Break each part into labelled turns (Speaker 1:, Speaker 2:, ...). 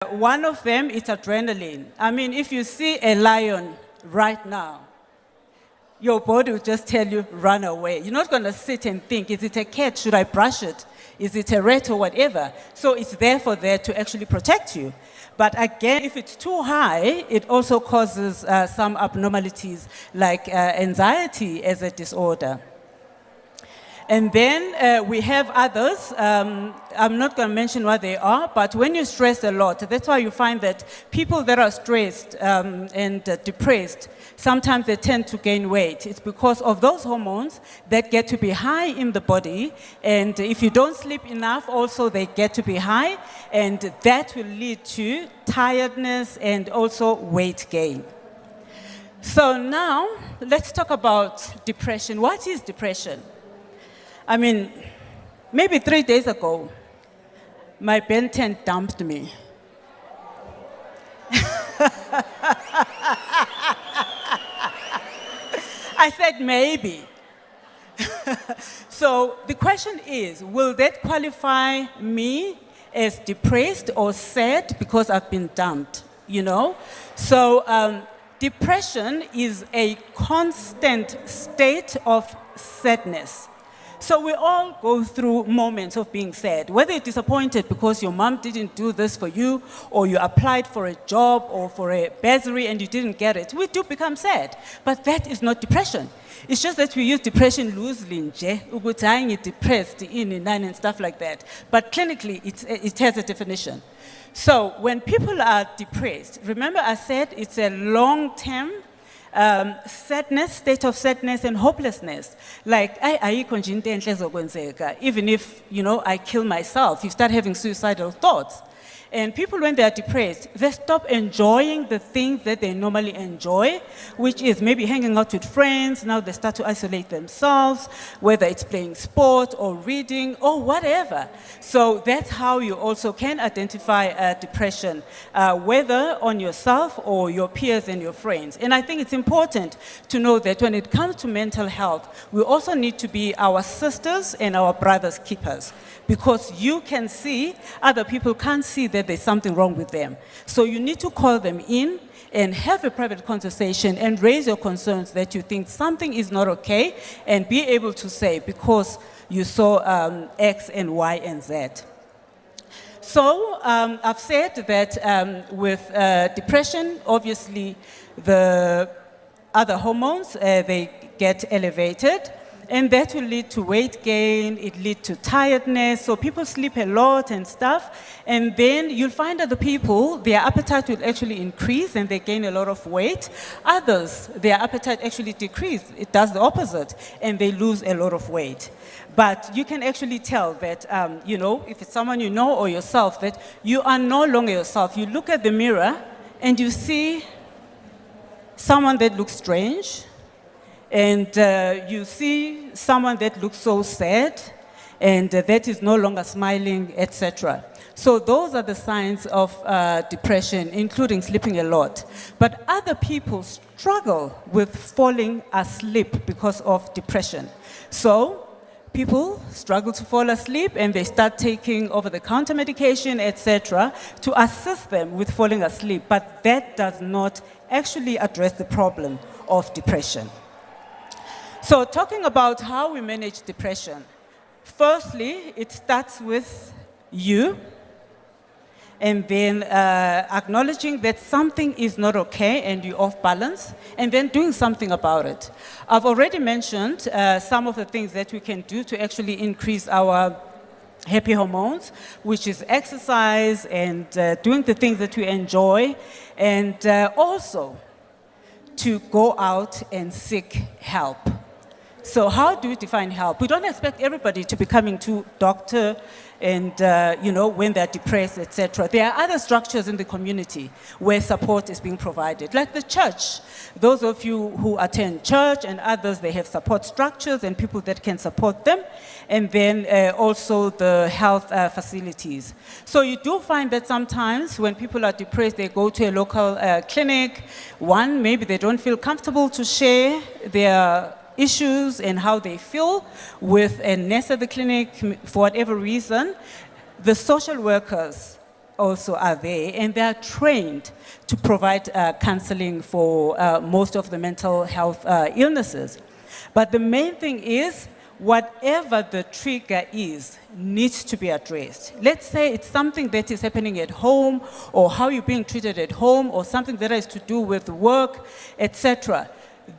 Speaker 1: One of them is adrenaline. I mean, if you see a lion right now, your body will just tell you, run away. You're not going to sit and think, is it a cat? Should I brush it? Is it a rat or whatever? So it's therefore there to actually protect you. But again, if it's too high, it also causes some abnormalities like anxiety as a disorder. And then we have others. I'm not going to mention what they are, but when you stress a lot, that's why you find that people that are stressed and depressed, sometimes they tend to gain weight. It's because of those hormones that get to be high in the body, and if you don't sleep enough, also they get to be high, and that will lead to tiredness and also weight gain. So now, let's talk about depression. What is depression? I mean, maybe 3 days ago, my Ben 10 dumped me. I said maybe. So the question is, will that qualify me as depressed or sad because I've been dumped, you know? So depression is a constant state of sadness. So we all go through moments of being sad, whether you're disappointed because your mom didn't do this for you, or you applied for a job or for a bursary and you didn't get it. We do become sad, but that is not depression. It's just that we use depression loosely, depressed and stuff like that. But clinically, it has a definition. So when people are depressed, remember I said it's a long-term sadness, state of sadness and hopelessness. Like, even if, you know, I kill myself, you start having suicidal thoughts. And people, when they are depressed, they stop enjoying the things that they normally enjoy, which is maybe hanging out with friends. Now they start to isolate themselves, whether it's playing sport or reading or whatever. So that's how you also can identify depression, whether on yourself or your peers and your friends. And I think it's important to know that when it comes to mental health, we also need to be our sisters and our brothers' keepers, because you can see, other people can't see that there's something wrong with them. So you need to call them in and have a private conversation and raise your concerns that you think something is not okay, and be able to say, because you saw X and Y and Z. So I've said that with depression, obviously the other hormones, they get elevated. And that will lead to weight gain, it leads to tiredness, so people sleep a lot and stuff. And then you'll find other people, their appetite will actually increase and they gain a lot of weight. Others, their appetite actually decreases, it does the opposite, and they lose a lot of weight. But you can actually tell that, you know, if it's someone you know or yourself, that you are no longer yourself. You look at the mirror and you see someone that looks strange, and you see someone that looks so sad, and that is no longer smiling, etc. So those are the signs of depression, including sleeping a lot. But other people struggle with falling asleep because of depression. So people struggle to fall asleep, and they start taking over-the-counter medication, etc., to assist them with falling asleep. But that does not actually address the problem of depression. So talking about how we manage depression, firstly, it starts with you, and then acknowledging that something is not okay and you're off balance, and then doing something about it. I've already mentioned some of the things that we can do to actually increase our happy hormones, which is exercise and doing the things that we enjoy, and also to go out and seek help. So how do we define help? We don't expect everybody to be coming to doctor and, you know, when they're depressed, etc. There are other structures in the community where support is being provided, like the church. Those of you who attend church and others, they have support structures and people that can support them. And then also the health facilities. So you do find that sometimes when people are depressed, they go to a local clinic. One, maybe they don't feel comfortable to share their issues and how they feel with a nurse at the clinic for whatever reason. The social workers also are there, and they are trained to provide counseling for most of the mental health illnesses. But the main thing is, whatever the trigger is, needs to be addressed. Let's say it's something that is happening at home, or how you're being treated at home, or something that has to do with work, etc.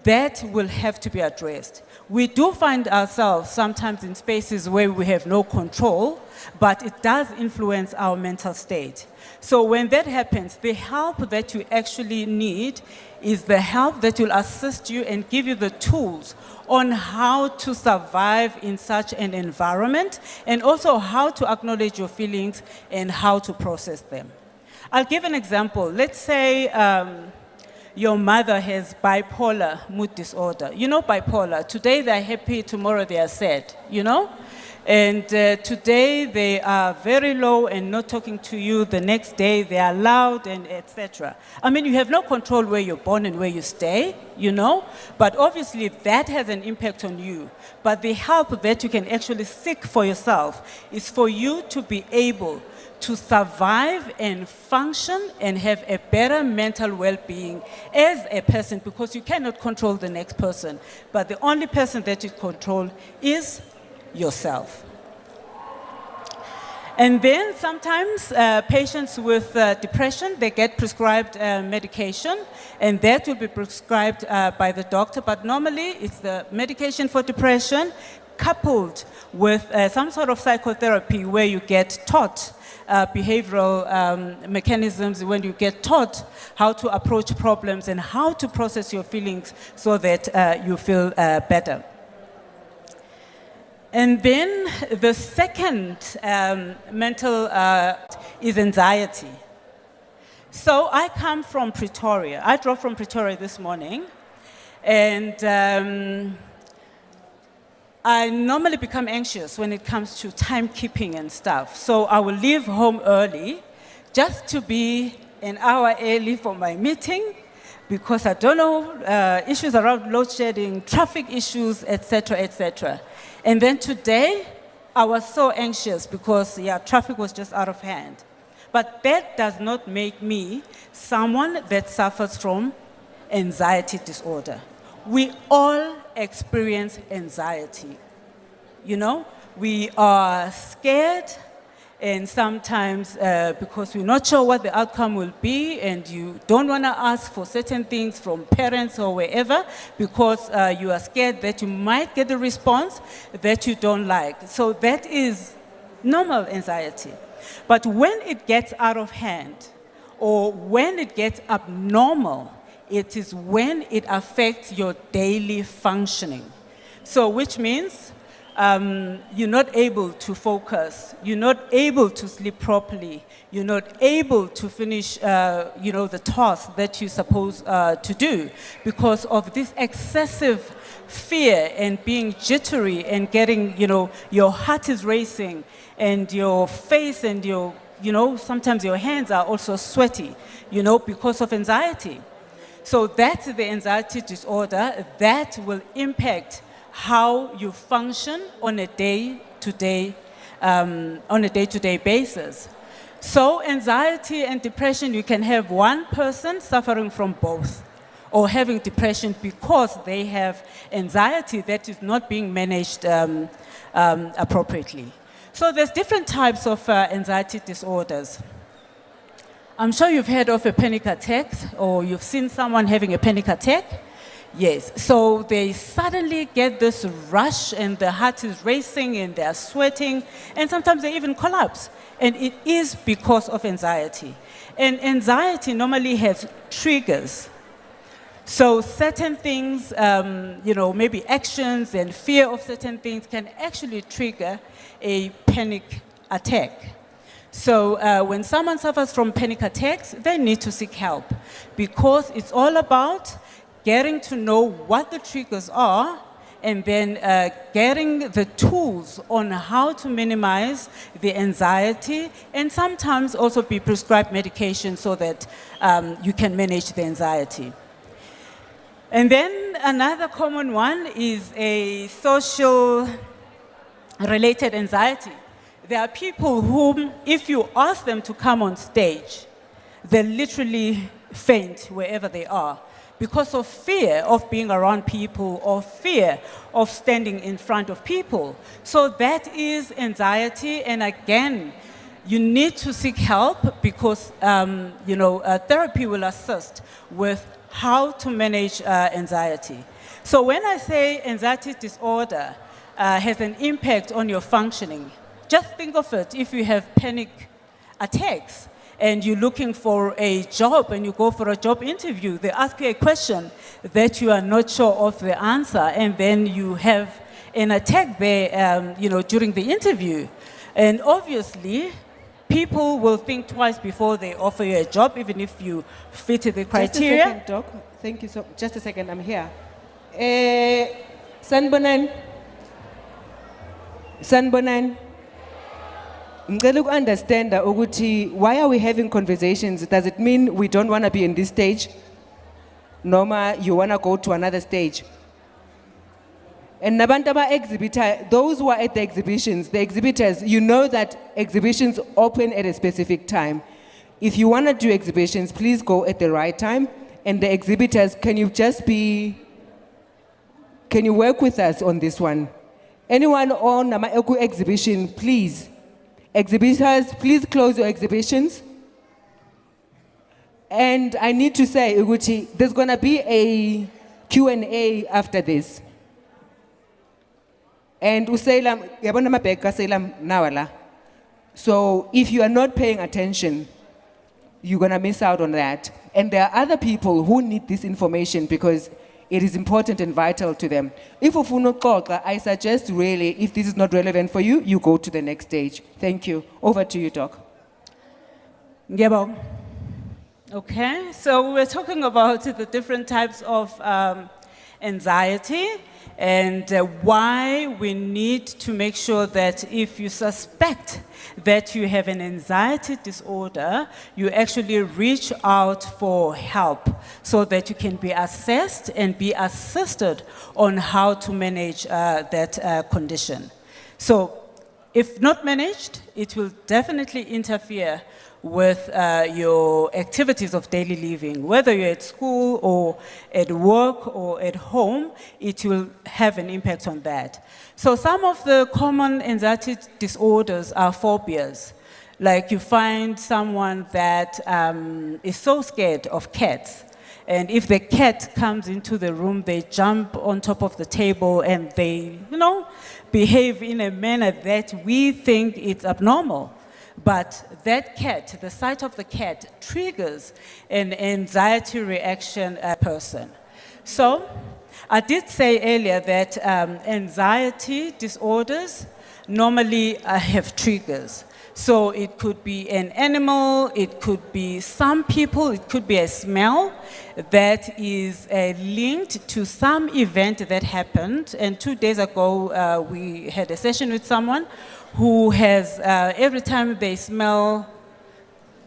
Speaker 1: That will have to be addressed. We do find ourselves sometimes in spaces where we have no control, but it does influence our mental state. So when that happens, the help that you actually need is the help that will assist you and give you the tools on how to survive in such an environment, and also how to acknowledge your feelings and how to process them. I'll give an example. Let's say your mother has bipolar mood disorder. You know bipolar. Today they're happy, tomorrow they are sad, you know? And today they are very low and not talking to you. The next day they are loud and etc. I mean, you have no control where you're born and where you stay, you know? But obviously that has an impact on you. But the help that you can actually seek for yourself is for you to be able to survive and function and have a better mental well-being as a person, because you cannot control the next person. But the only person that you control is yourself. And then sometimes patients with depression, they get prescribed medication, and that will be prescribed by the doctor. But normally it's the medication for depression coupled with some sort of psychotherapy where you get taught behavioral mechanisms, when you get taught how to approach problems and how to process your feelings so that you feel better. And then the second mental is anxiety. So I come from Pretoria. I drove from Pretoria this morning, and I normally become anxious when it comes to timekeeping and stuff. So I will leave home early just to be an hour early for my meeting, because I don't know, issues around load shedding, traffic issues, etc., etc. And then today, I was so anxious because, traffic was just out of hand. But that does not make me someone that suffers from anxiety disorder. We all experience anxiety. You know, we are scared, and sometimes because we're not sure what the outcome will be, and you don't want to ask for certain things from parents or wherever, because you are scared that you might get a response that you don't like. So that is normal anxiety. But when it gets out of hand, or when it gets abnormal, it is when it affects your daily functioning. So which means you're not able to focus, you're not able to sleep properly, you're not able to finish the tasks that you're supposed to do, because of this excessive fear and being jittery and getting, your heart is racing, and your face and sometimes your hands are also sweaty, because of anxiety. So that's the anxiety disorder that will impact how you function on a day-to-day basis. So anxiety and depression, you can have one person suffering from both, or having depression because they have anxiety that is not being managed appropriately. So there's different types of anxiety disorders. I'm sure you've heard of a panic attack, or you've seen someone having a panic attack. Yes, so they suddenly get this rush, and the heart is racing, and they're sweating, and sometimes they even collapse. And it is because of anxiety. And anxiety normally has triggers. So certain things, maybe actions and fear of certain things can actually trigger a panic attack. So when someone suffers from panic attacks, they need to seek help, because it's all about getting to know what the triggers are, and then getting the tools on how to minimize the anxiety, and sometimes also be prescribed medication so that you can manage the anxiety. And then another common one is a social related anxiety. There are people whom, if you ask them to come on stage, they literally faint wherever they are because of fear of being around people or fear of standing in front of people. So that is anxiety, and again, you need to seek help because therapy will assist with how to manage anxiety. So when I say anxiety disorder has an impact on your functioning, just think of it. If you have panic attacks and you're looking for a job and you go for a job interview, they ask you a question that you are not sure of the answer, and then you have an attack there, during the interview. And obviously, people will think twice before they offer you a job, even if you fit the criteria.
Speaker 2: Just a second, Doc. Thank you so. Just a second. I'm here. Sanbonan. Ngicela uku-understand ukuthi why are we having conversations? Does it mean we don't want to be in this stage? Noma you want to go to another stage? And nabantu aba-exhibitor, those who are at the exhibitions, the exhibitors, you know that exhibitions open at a specific time. If you want to do exhibitions, please go at the right time. And the exhibitors, can you work with us on this one? Anyone on Nama Eku exhibition, please. Exhibitors, please close your exhibitions. And I need to say, Uguchi, there's going to be a Q&A after this. And Usailam, yabona mabeka Sailam nawala. So if you are not paying attention, you're going to miss out on that. And there are other people who need this information because it is important and vital to them. If ufuna uxoxa, I suggest really, if this is not relevant for you, you go to the next stage. Thank you. Over to you, Doc.
Speaker 1: Ngiyabonga. Okay, so we're talking about the different types of anxiety and why we need to make sure that if you suspect that you have an anxiety disorder, you actually reach out for help so that you can be assessed and be assisted on how to manage that condition. So if not managed, it will definitely interfere with your activities of daily living. Whether you're at school or at work or at home, it will have an impact on that. So some of the common anxiety disorders are phobias. Like you find someone that is so scared of cats, and if the cat comes into the room, they jump on top of the table and they, behave in a manner that we think it's abnormal. But that cat, the sight of the cat, triggers an anxiety reaction person. So I did say earlier that anxiety disorders normally have triggers. So it could be an animal, it could be some people, it could be a smell that is linked to some event that happened. And 2 days ago, we had a session with someone who has, every time they smell,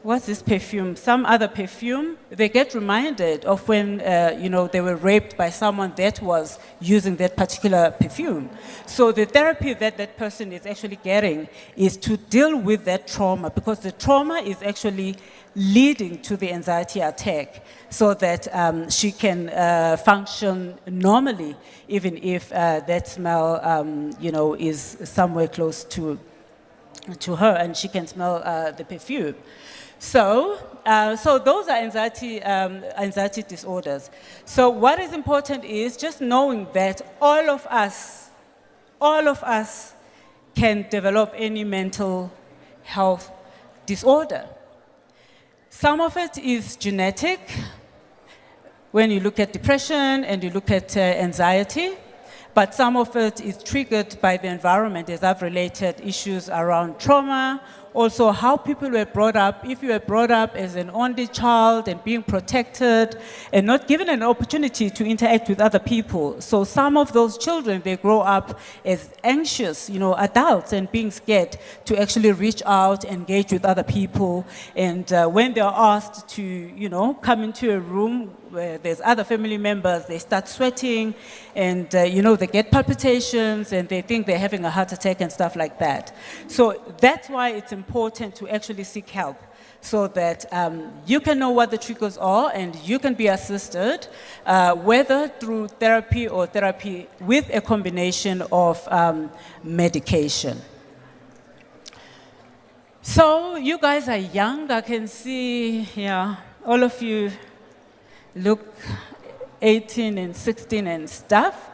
Speaker 1: what's this perfume? Some other perfume, they get reminded of when, they were raped by someone that was using that particular perfume. So the therapy that that person is actually getting is to deal with that trauma, because the trauma is actually leading to the anxiety attack, so that she can function normally, even if that smell, is somewhere close to her and she can smell the perfume. So those are anxiety disorders. So what is important is just knowing that all of us can develop any mental health disorder. Some of it is genetic, when you look at depression and you look at anxiety, but some of it is triggered by the environment, as I've related issues around trauma also how people were brought up. If you were brought up as an only child and being protected and not given an opportunity to interact with other people. So some of those children, they grow up as anxious, adults and being scared to actually reach out, engage with other people. And when they're asked to, come into a room where there's other family members, they start sweating and, they get palpitations and they think they're having a heart attack and stuff like that. So that's why it's important to actually seek help so that you can know what the triggers are and you can be assisted, whether through therapy or therapy with a combination of medication. So you guys are young, I can see, all of you look 18 and 16 and stuff.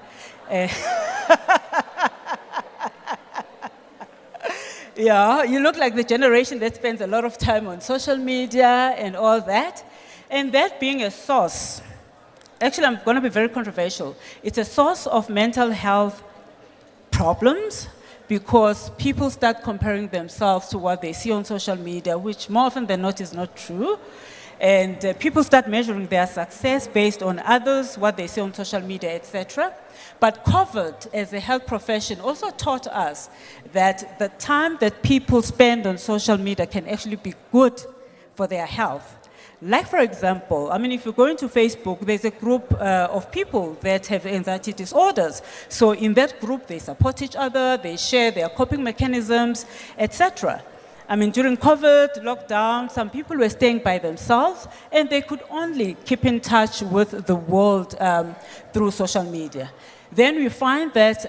Speaker 1: Yeah, you look like the generation that spends a lot of time on social media and all that. And that being a source, actually I'm going to be very controversial. It's a source of mental health problems because people start comparing themselves to what they see on social media, which more often than not is not true. And people start measuring their success based on others, what they see on social media, etc. But COVID, as a health profession, also taught us that the time that people spend on social media can actually be good for their health. Like, for example, if you go into Facebook, there's a group of people that have anxiety disorders. So in that group, they support each other, they share their coping mechanisms, etc. During COVID, lockdown, some people were staying by themselves and they could only keep in touch with the world through social media. Then we find that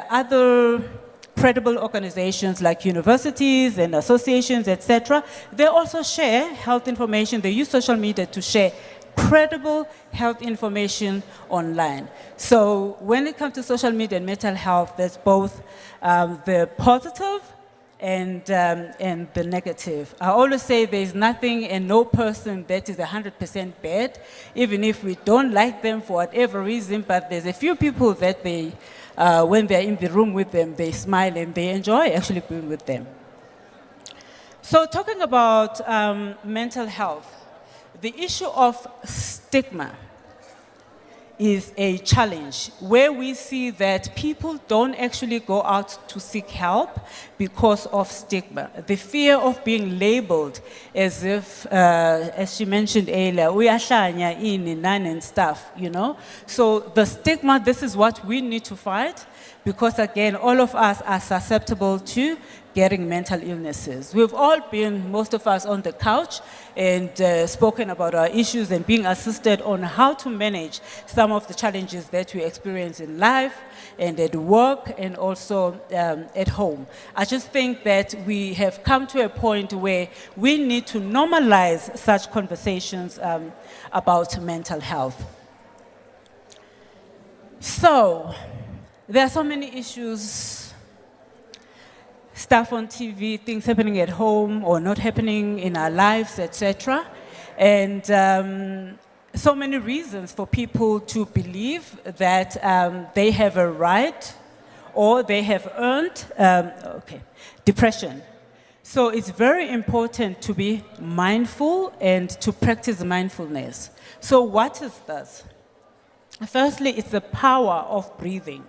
Speaker 1: other credible organizations like universities and associations, etc., they also share health information. They use social media to share credible health information online. So when it comes to social media and mental health, there's both the positive and the negative. I always say there's nothing and no person that is 100% bad, even if we don't like them for whatever reason, but there's a few people that they, when they're in the room with them, they smile and they enjoy actually being with them. So talking about mental health, the issue of stigma is a challenge where we see that people don't actually go out to seek help because of stigma. The fear of being labeled as if, as she mentioned earlier, uyahlanya ini nani and stuff, So the stigma, this is what we need to fight because again, all of us are susceptible to getting mental illnesses. We've all been, most of us, on the couch and spoken about our issues and being assisted on how to manage some of the challenges that we experience in life and at work and also at home. I just think that we have come to a point where we need to normalize such conversations about mental health. So, there are so many issues, stuff on TV, things happening at home or not happening in our lives, etc. And so many reasons for people to believe that they have a right or they have earned depression. So it's very important to be mindful and to practice mindfulness. So what is this? Firstly, it's the power of breathing.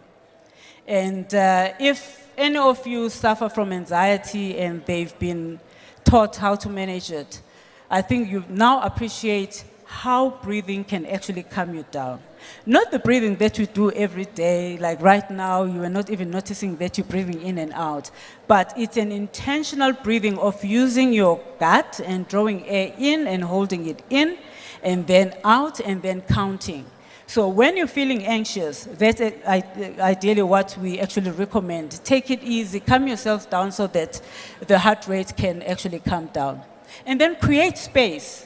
Speaker 1: And if any of you suffer from anxiety and they've been taught how to manage it, I think you now appreciate how breathing can actually calm you down. Not the breathing that you do every day, like right now, you are not even noticing that you're breathing in and out, but it's an intentional breathing of using your gut and drawing air in and holding it in, and then out, and then counting. So when you're feeling anxious, that's ideally what we actually recommend. Take it easy, calm yourself down so that the heart rate can actually come down. And then create space.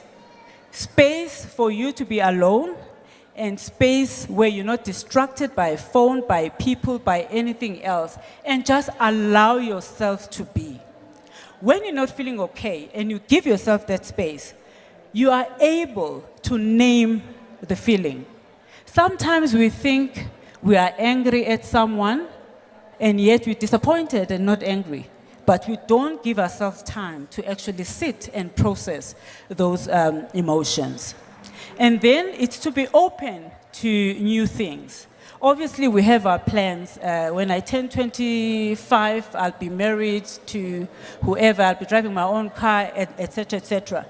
Speaker 1: Space for you to be alone and space where you're not distracted by a phone, by people, by anything else. And just allow yourself to be. When you're not feeling okay and you give yourself that space, you are able to name the feeling. Sometimes we think we are angry at someone, and yet we're disappointed and not angry. but we don't give ourselves time to actually sit and process those emotions. And then it's to be open to new things. Obviously, we have our plans. When I turn 25, I'll be married to whoever, I'll be driving my own car, etc., etc.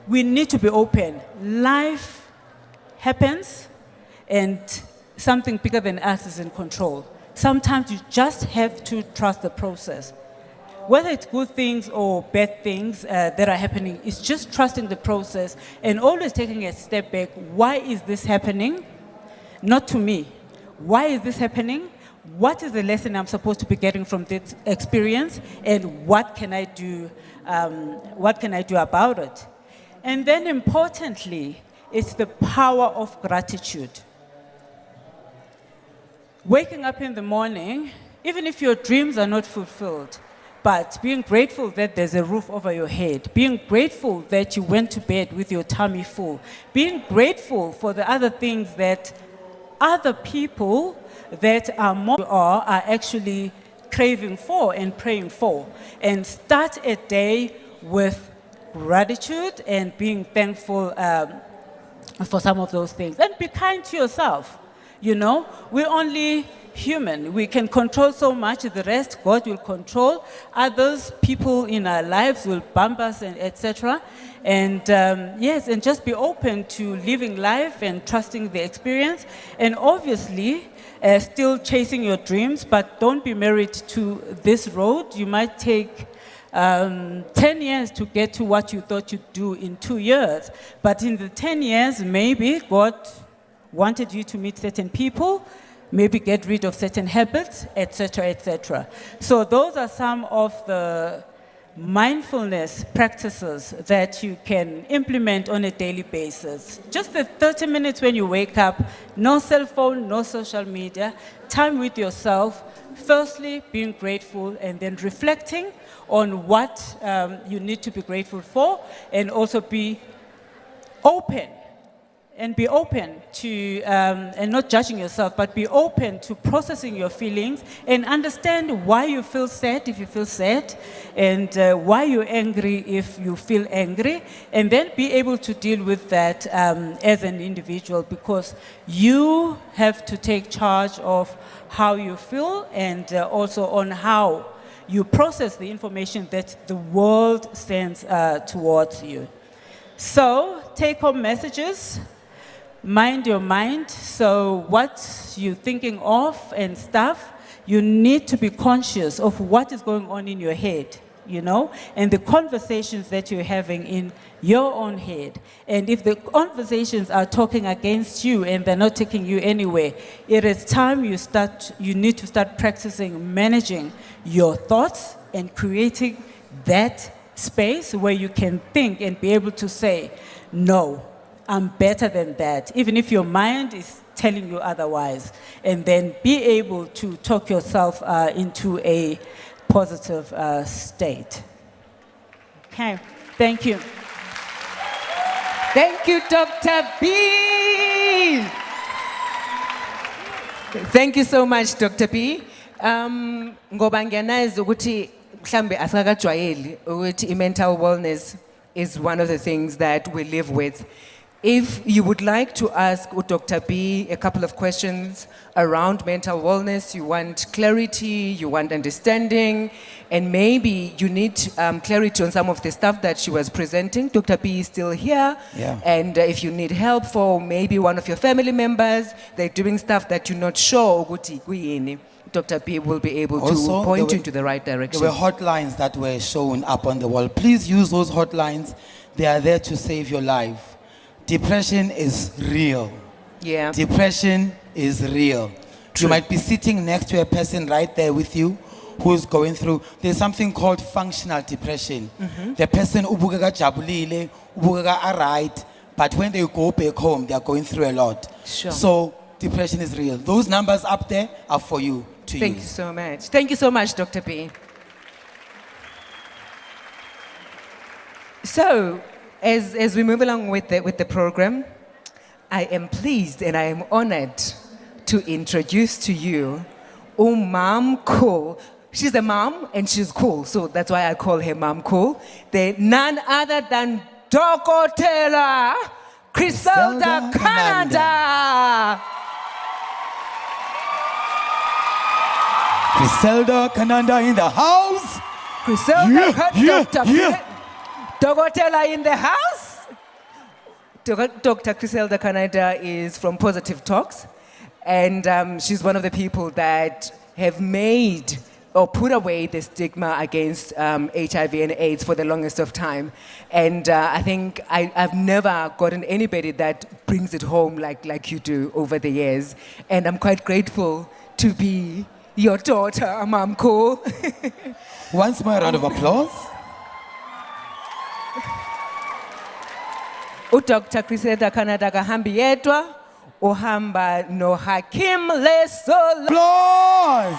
Speaker 1: We need to be open. Life happens, and something bigger than us is in control. Sometimes you just have to trust the process. Whether it's good things or bad things that are happening, it's just trusting the process and always taking a step back. Why is this happening? Not to me. Why is this happening? What is the lesson I'm supposed to be getting from this experience? And what can I do? What can I do about it? And then importantly, it's the power of gratitude. Waking up in the morning, even if your dreams are not fulfilled, but being grateful that there's a roof over your head, being grateful that you went to bed with your tummy full, being grateful for the other things that other people that are more are actually craving for and praying for. And start a day with gratitude and being thankful for some of those things. And be kind to yourself. You know, we're only human. We can control so much. The rest, God will control. Others, people in our lives will bump us, and etc. And yes, and just be open to living life and trusting the experience. And obviously, still chasing your dreams, but don't be married to this road. You might take 10 years to get to what you thought you'd do in 2 years. But in the 10 years, maybe God wanted you to meet certain people, maybe get rid of certain habits, etc., etc. So those are some of the mindfulness practices that you can implement on a daily basis. Just the 30 minutes when you wake up, no cell phone, no social media, time with yourself. Firstly, being grateful and then reflecting on what you need to be grateful for, and also be open. And be open to, and not judging yourself, but be open to processing your feelings and understand why you feel sad if you feel sad, and why you're angry if you feel angry, and then be able to deal with that as an individual, because you have to take charge of how you feel and also on how you process the information that the world sends towards you. So, take home messages. Mind your mind. So what you're thinking of and stuff, you need to be conscious of what is going on in your head, you know, and the conversations that you're having in your own head. And if the conversations are talking against you and they're not taking you anywhere, it is time you need to start practicing managing your thoughts and creating that space where you can think and be able to say, no, I'm better than that, even if your mind is telling you otherwise, and then be able to talk yourself into a positive state. Okay, thank you.
Speaker 2: Thank you, Dr. B. Thank you so much, Dr. B. Ngoba ngiyanazi ukuthi mhlambe asakajwayeli ukuthi mental wellness is one of the things that we live with. If you would like to ask Dr. B a couple of questions around mental wellness, you want clarity, you want understanding, and maybe you need clarity on some of the stuff that she was presenting, Dr. B is still here.
Speaker 3: Yeah.
Speaker 2: And if you need help for maybe one of your family members, they're doing stuff that you're not sure, Dr. B will be able
Speaker 3: Also,
Speaker 2: to point you into the right direction.
Speaker 3: There were hotlines that were shown up on the wall. Please use those hotlines. They are there to save your life. Depression is real.
Speaker 2: Yeah.
Speaker 3: Depression is real.
Speaker 2: True.
Speaker 3: You might be sitting next to a person right there with you who's going through, there's something called functional depression. The person ubukeka jabulile, ubukeka alright, but when they go back home, they are going through a lot.
Speaker 2: Sure.
Speaker 3: So depression is real. Those numbers up there are for you to
Speaker 2: Thank you
Speaker 3: use.
Speaker 2: so much. Thank you so much, Dr. B. So, as we move along with the program, I am pleased and I am honored to introduce to you Umamko she's a mom and she's cool, so that's why I call her Mom Cool. They're none other than Dokotela Griselda Canada.
Speaker 3: Griselda Canada in the house.
Speaker 2: Griselda
Speaker 3: Yeah,
Speaker 2: Dr.
Speaker 3: yeah.
Speaker 2: Dokotela in the house. Dr. Griselda Canada is from Positive Talks, and she's one of the people that have made or put away the stigma against HIV and AIDS for the longest of time. And I think I've never gotten anybody that brings it home like you do over the years. And I'm quite grateful to be your daughter, Mom Cool.
Speaker 3: Once more, a round of applause.
Speaker 2: Dr. Griselda Canada kahambi yedwa, uhamba no Hakim Lesolo.
Speaker 3: Applause.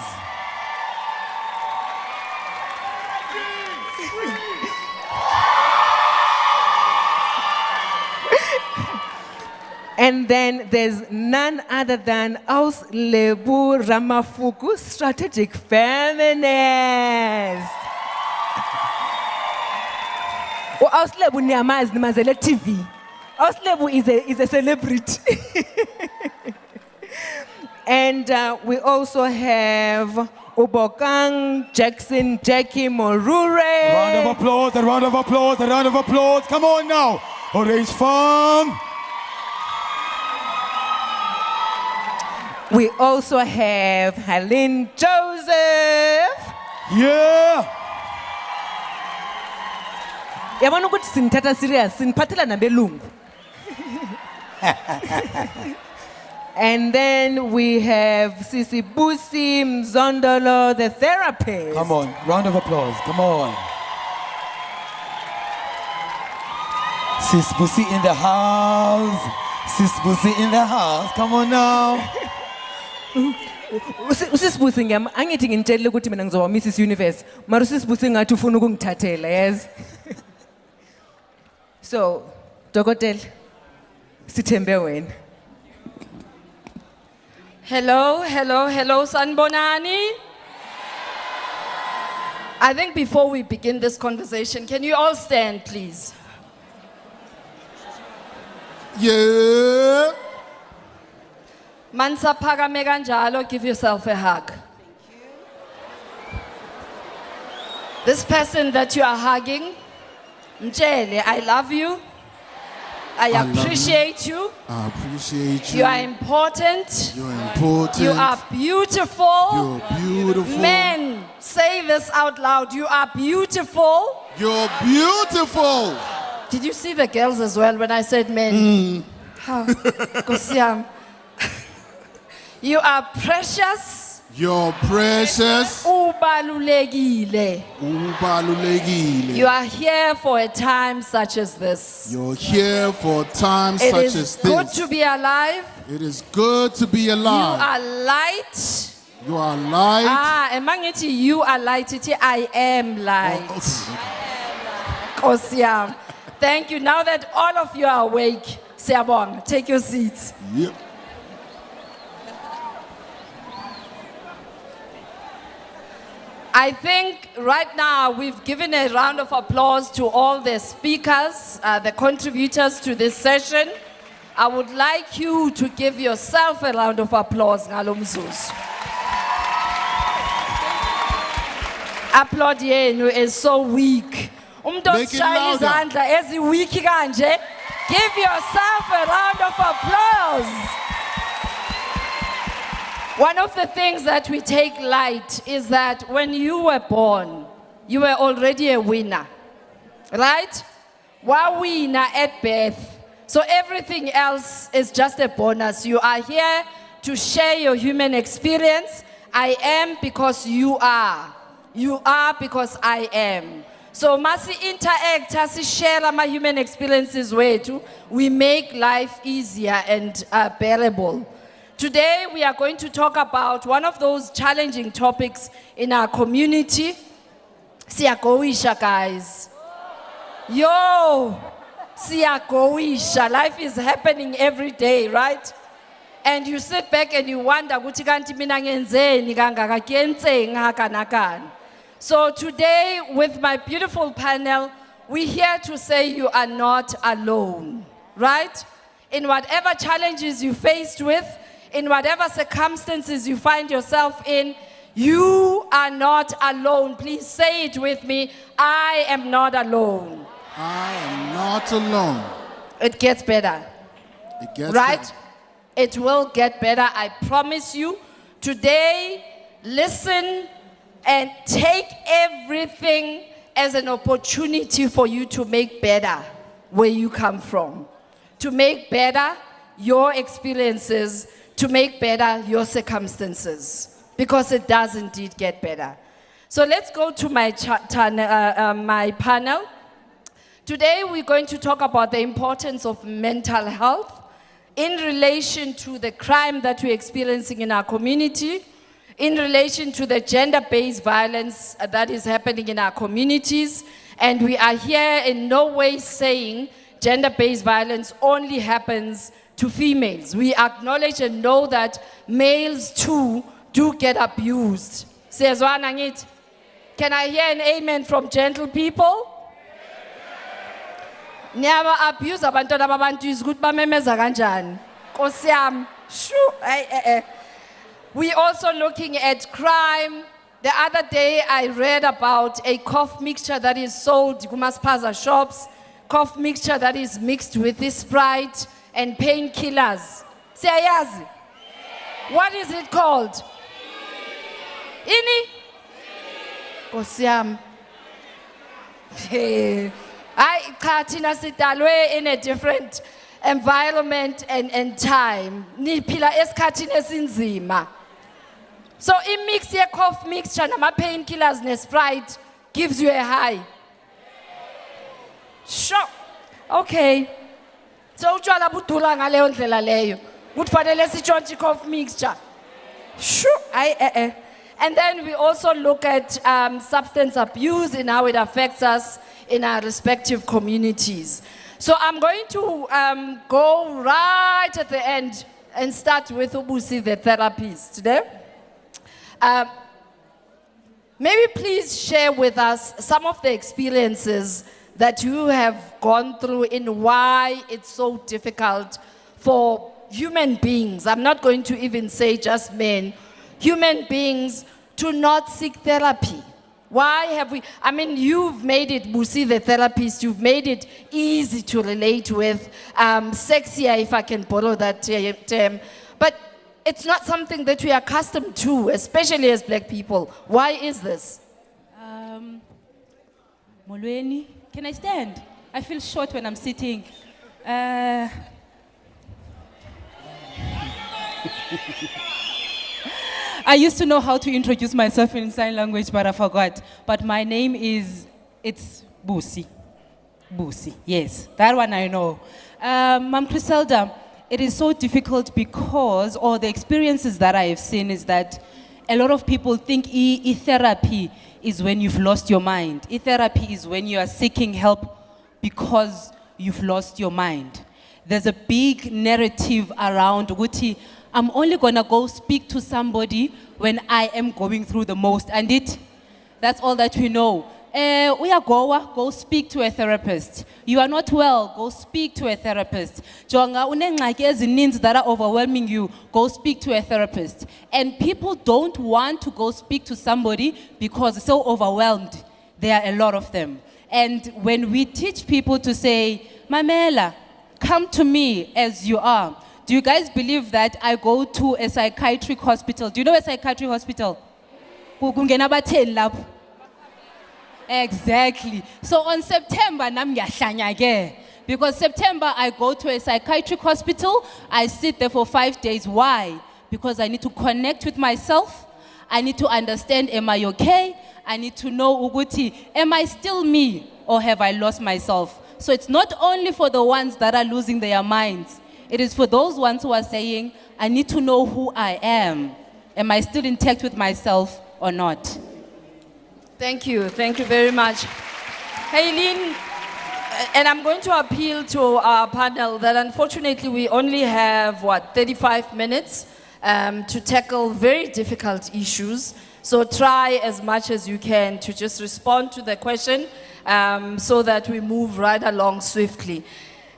Speaker 2: And then there's none other than Aus Lebu Ramafuku, strategic feminist. Aus Lebu niyamazi nimazele TV. Aus Lebu is a celebrity. And we also have Ubokang Jackson Jackie Morure.
Speaker 3: Round of applause, a round of applause, a round of applause. Come on now. Orange Farm.
Speaker 2: We also have Helen Joseph.
Speaker 3: Yeah.
Speaker 2: Yabona ukuthi sinithatha serious, siniphathela nabelungu. And then we have Sisi Busi Mzondolo, the therapist.
Speaker 3: Come on, round of applause. Come on. Sis Busi in the house. Sis Busi in the house. Come on now.
Speaker 2: Usisibusi ngiyam angithi nginitshela ukuthi mina ngizoba Mrs Universe, mara usisibusi ngathi ufuna ukungithathela, yes. So, Dokotela, sithembe wena.
Speaker 4: Hello, Sanbonani. I think before we begin this conversation, can you all stand, please?
Speaker 5: Yeah.
Speaker 4: Mansa phakame kanjalo, give yourself a hug. Thank you. This person that you are hugging, Mjele, I love you. I appreciate you.
Speaker 5: I appreciate you.
Speaker 4: You are important.
Speaker 5: You're important.
Speaker 4: You are beautiful.
Speaker 5: You're beautiful.
Speaker 4: Men, say this out loud. You are beautiful.
Speaker 5: You're beautiful.
Speaker 4: Did you see the girls as well when I said men? How? Nkosi yami. You are precious.
Speaker 5: You're precious.
Speaker 4: Ubalulekile.
Speaker 5: Ubalulekile.
Speaker 4: You are here for a time such as this.
Speaker 5: You're here for times
Speaker 4: It
Speaker 5: such
Speaker 4: is
Speaker 5: as
Speaker 4: good
Speaker 5: this.
Speaker 4: to be alive.
Speaker 5: It is good to be
Speaker 4: You
Speaker 5: alive.
Speaker 4: are light.
Speaker 5: You are light.
Speaker 4: Emangithi you are light, ithi I am light. Nkosi yami. Thank you. Now that all of you are awake, siyabonga. Take your seats.
Speaker 5: Yep.
Speaker 4: I think right now we've given a round of applause to all the speakers, the contributors to this session. I would like you to give yourself a round of applause, ngalo mzuzu. Applaud yenu is so weak.
Speaker 5: Make it
Speaker 4: Shine
Speaker 5: louder.
Speaker 4: izandla ezi weak kanje. Give yourself a round of applause. One of the things that we take light is that when you were born, you were already a winner, right? Wa winner at birth. So everything else is just a bonus. You are here to share your human experience. I am because you are. You are because I am. So masi interact, masi share my human experiences wethu, we make life easier and bearable. Today we are going to talk about one of those challenging topics in our community. Siyagoisha, guys. Yo, siyagoisha. Life is happening every day, right? and you sit back and you wonder, "Ukuthi kanti mina ngenzeni kangaka, kuyenzeka kanakani?" So today, with my beautiful panel, we're here to say you are not alone, right? In whatever challenges you're faced with, in whatever circumstances you find yourself in, you are not alone. Please say it with me. I am not alone.
Speaker 5: I am not alone.
Speaker 4: It gets better,
Speaker 5: It gets
Speaker 4: right?
Speaker 5: better.
Speaker 4: It will get better, I promise you. Today, listen and take everything as an opportunity for you to make better where you come from, to make better your experiences, to make better your circumstances, because it does indeed get better. So let's go to my panel. Today we're going to talk about the importance of mental health in relation to the crime that we're experiencing in our community, in relation to the gender-based violence that is happening in our communities. And we are here in no way saying gender-based violence only happens to females. We acknowledge and know that males too do get abused. Siyazwana ngithi? Can I hear an amen from gentle people? Niyaba abuse abantwana babantu ukuthi bamemeza kanjani. Nkosi yami, shoo, We also looking at crime. The other day I read about a cough mixture that is sold in Kumaspaza shops, cough mixture that is mixed with this Sprite and painkillers. Siyayazi? What is it called? Ini? Nkosi yami. I thina sidalwe in a different environment and time. Niphila esikhathini esinzima. So mix ye cough mixture nama painkillers ne Sprite gives you a high. Sure. Okay. So utshwala budula ngaleyo ndlela leyo. Kufanele sitshontshe cough mixture. Sure. And then we also look at substance abuse and how it affects us in our respective communities. So I'm going to go right at the end and start with Ubusi, the therapist today. Maybe please share with us some of the experiences that you have gone through in why it's so difficult for human beings, I'm not going to even say just men, human beings to not seek therapy. Why have we, I mean, you've made it, Busi the therapist, you've made it easy to relate with, sexier if I can borrow that term, but it's not something that we are accustomed to, especially as black people. Why is this?
Speaker 6: Molweni, can I stand? I feel short when I'm sitting. I used to know how to introduce myself in sign language, but I forgot. But my name is, it's Busi. Busi, yes, that one I know. Mam Criselda, it is so difficult because, or the experiences that I have seen is that a lot of people think e-therapy is when you've lost your mind. E-therapy is when you are seeking help because you've lost your mind. There's a big narrative around Guti. I'm only gonna go speak to somebody when I am going through the most, and that's all that we know. We are go speak to a therapist. You are not well, go speak to a therapist. Jonga unengxaki ezininzi that are overwhelming you, go speak to a therapist. And people don't want to go speak to somebody because they're so overwhelmed. There are a lot of them. And when we teach people to say, Mamela, come to me as you are. Do you guys believe that I go to a psychiatric hospital? Do you know a psychiatric hospital? Exactly. So on September, because September I go to a psychiatric hospital, I sit there for 5 days. Why? Because I need to connect with myself. I need to understand, am I okay? I need to know, Uguti, am I still me or have I lost myself? So it's not only for the ones that are losing their minds. It is for those ones who are saying, I need to know who I am. Am I still intact with myself or not?
Speaker 4: Thank you very much. Haylene, And I'm going to appeal to our panel that unfortunately we only have, 35 minutes to tackle very difficult issues. So try as much as you can to just respond to the question so that we move right along swiftly.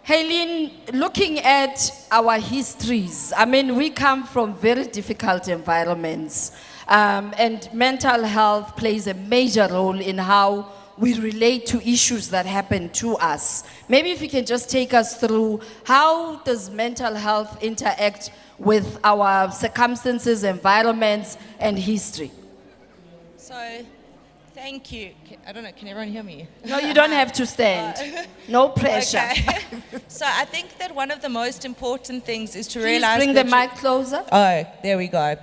Speaker 4: Haylene, looking at our histories, I mean, we come from very difficult environments, and mental health plays a major role in how we relate to issues that happen to us. Maybe if you can just take us through, how does mental health interact with our circumstances, environments, and history?
Speaker 7: So, thank you. I don't know, can everyone hear me?
Speaker 4: No, you don't have to stand. No pressure.
Speaker 7: Okay. So I think that one of the most important things is to
Speaker 4: Please
Speaker 7: realize
Speaker 4: bring the
Speaker 7: that
Speaker 4: mic closer.
Speaker 7: Oh, there we go.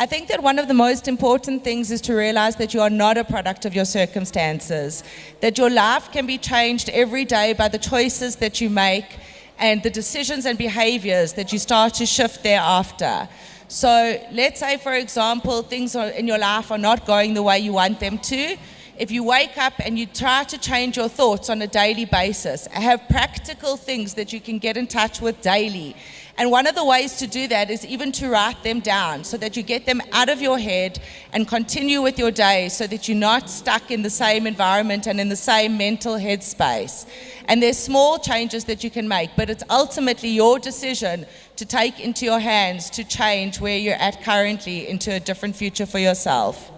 Speaker 7: I think that one of the most important things is to realize that you are not a product of your circumstances, that your life can be changed every day by the choices that you make and the decisions and behaviors that you start to shift thereafter. So let's say, for example, things in your life are not going the way you want them to. If you wake up and you try to change your thoughts on a daily basis, have practical things that you can get in touch with daily. And one of the ways to do that is even to write them down so that you get them out of your head and continue with your day so that you're not stuck in the same environment and in the same mental headspace. And there's small changes that you can make, but it's ultimately your decision to take into your hands to change where you're at currently into a different future for yourself.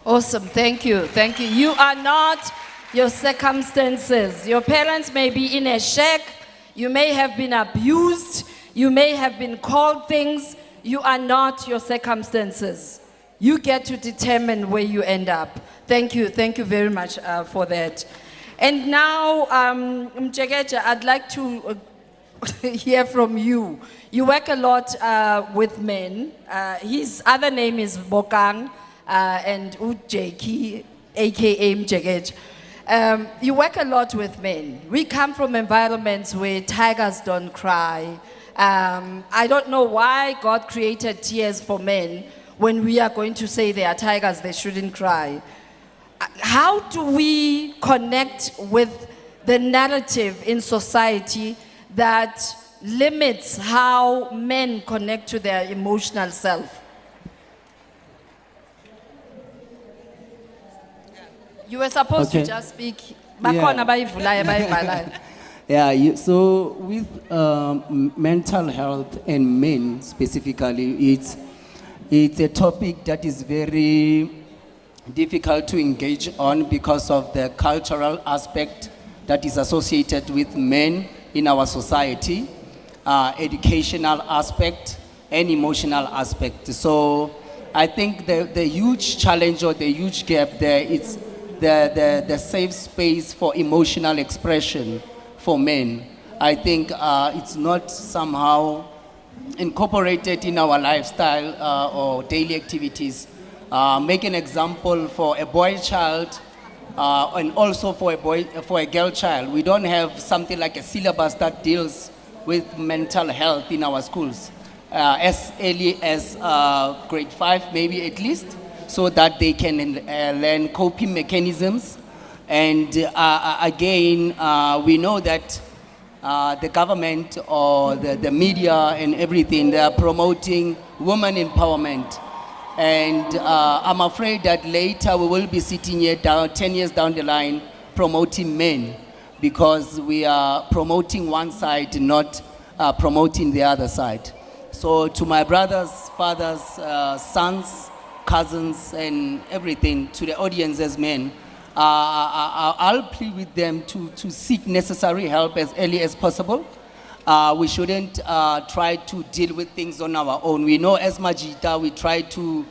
Speaker 4: Awesome, thank you, thank you. You are not your circumstances. Your parents may be in a shack, you may have been abused, you may have been called things. You are not your circumstances. You get to determine where you end up. Thank you very much for that. And now, Mjegeja, I'd like to hear from you. You work a lot with men. His other name is Bokang and Ujeki, aka Mjegeja. You work a lot with men. We come from environments where tigers don't cry. I don't know why God created tears for men when we are going to say they are tigers, they shouldn't cry. How do we connect with the narrative in society that limits how men connect to their emotional self? You were supposed to just speak.
Speaker 8: Yeah, so with mental health and men specifically, it's a topic that is very difficult to engage on because of the cultural aspect that is associated with men in our society, educational aspect, and emotional aspect. So I think the huge challenge or the huge gap there is the safe space for emotional expression for men. I think it's not somehow incorporated in our lifestyle or daily activities. Make an example for a boy child and also for a girl child. We don't have something like a syllabus that deals with mental health in our schools as early as grade 5, maybe at least, so that they can learn coping mechanisms. And again, we know that the government or the media and everything, they are promoting women empowerment. And I'm afraid that later we will be sitting here 10 years down the line promoting men, because we are promoting one side, not promoting the other side. So to my brothers, fathers, sons, cousins, and everything, to the audience as men, I'll plead with them to seek necessary help as early as possible. We shouldn't try to deal with things on our own. We know as Majita, we try to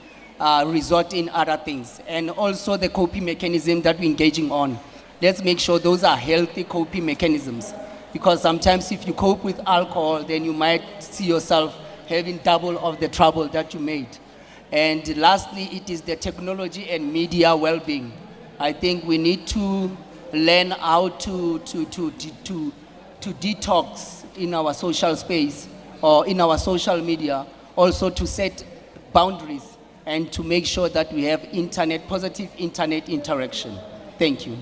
Speaker 8: resort in other things. And also the coping mechanism that we're engaging on. Let's make sure those are healthy coping mechanisms. Because sometimes if you cope with alcohol, then you might see yourself having double of the trouble that you made. And lastly, it is the technology and media well-being. I think we need to learn how to detox in our social space or in our social media, also to set boundaries and to make sure that we have positive internet interaction. Thank you.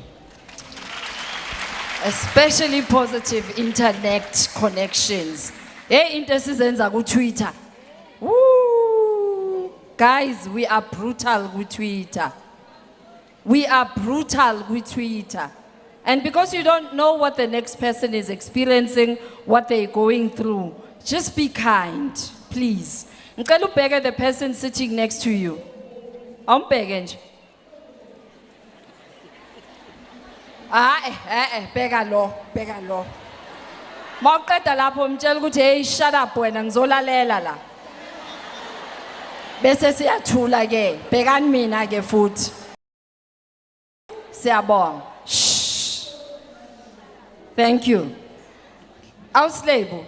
Speaker 4: Especially positive internet connections. Hey, into esizenza ku Twitter. Woo! Guys, we are brutal with Twitter. We are brutal with Twitter. And because you don't know what the next person is experiencing, what they're going through, just be kind, please. Ngicela ubheke the person sitting next to you. Awumbheke nje. Bheka lo. Mawuqeda lapho umtshela ukuthi hey shut up wena ngizolalela la. Bese siyathula ke. Bhekani mina ke futhi. Siyabonga. Shh. Thank you. Awuslebo.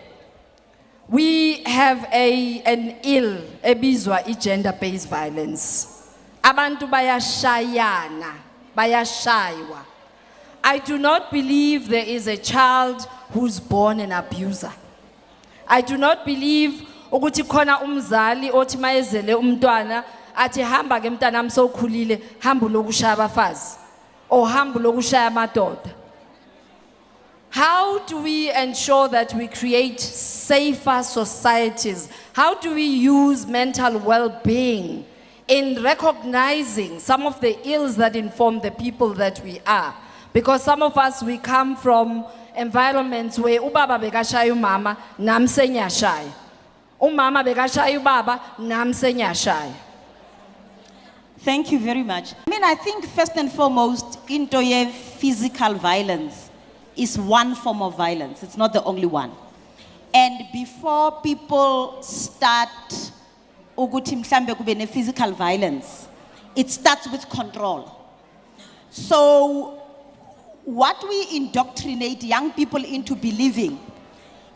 Speaker 4: We have an ill ebizwa gender-based violence. Abantu bayashayana, bayashaywa. I do not believe there is a child who's born an abuser. I do not believe ukuthi khona umzali othi mayezele umntwana athi hamba ke mntana amsokhulile hamba lokushaya abafazi or hamba lokushaya amadoda. How do we ensure that we create safer societies? How do we use mental well-being in recognizing some of the ills that inform the people that we are? Because some of us, we come from environments where ubaba bekashaya umama, namse nyashaya. Umama bekashaya ubaba, namse nyashaya.
Speaker 9: Thank you very much. I think first and foremost, into physical violence is one form of violence. It's not the only one. And before people start ukuthi mhlambe kube ne physical violence, it starts with control. So what we indoctrinate young people into believing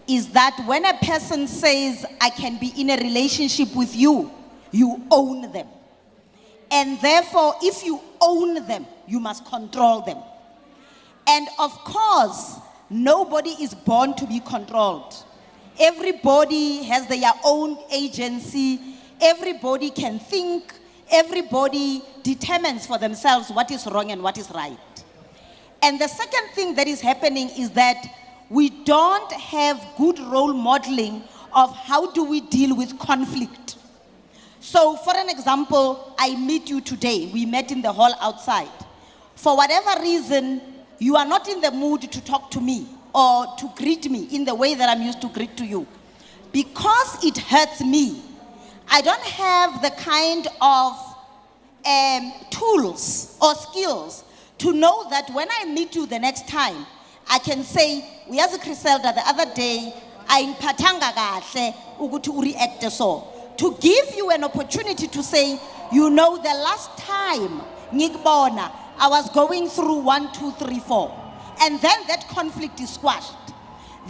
Speaker 9: is that when a person says, I can be in a relationship with you, you own them. And therefore, if you own them, you must control them. And of course, nobody is born to be controlled. Everybody has their own agency. Everybody can think. Everybody determines for themselves what is wrong and what is right. And the second thing that is happening is that we don't have good role modeling of how do we deal with conflict. So for an example, I meet you today. We met in the hall outside. For whatever reason, you are not in the mood to talk to me or to greet me in the way that I'm used to greet to you. Because it hurts me, I don't have the kind of tools or skills to know that when I meet you the next time, I can say, uyazi Criselda, the other day, ayingiphathanga kahle ukuthi ureact so. To give you an opportunity to say, you know, the last time ngikubona, I was going through 1, 2, 3, 4. And then that conflict is squashed.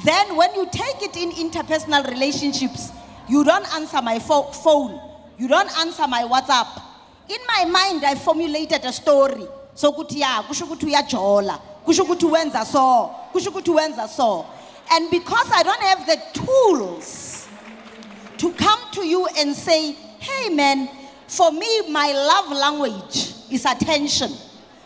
Speaker 9: Then when you take it in interpersonal relationships, you don't answer my phone. You don't answer my WhatsApp. In my mind, I formulated a story. So kuti ya, kusho kuti uyajola, kusho kuti wenza so, kusho kuti wenza so. And because I don't have the tools to come to you and say, hey man, for me, my love language is attention.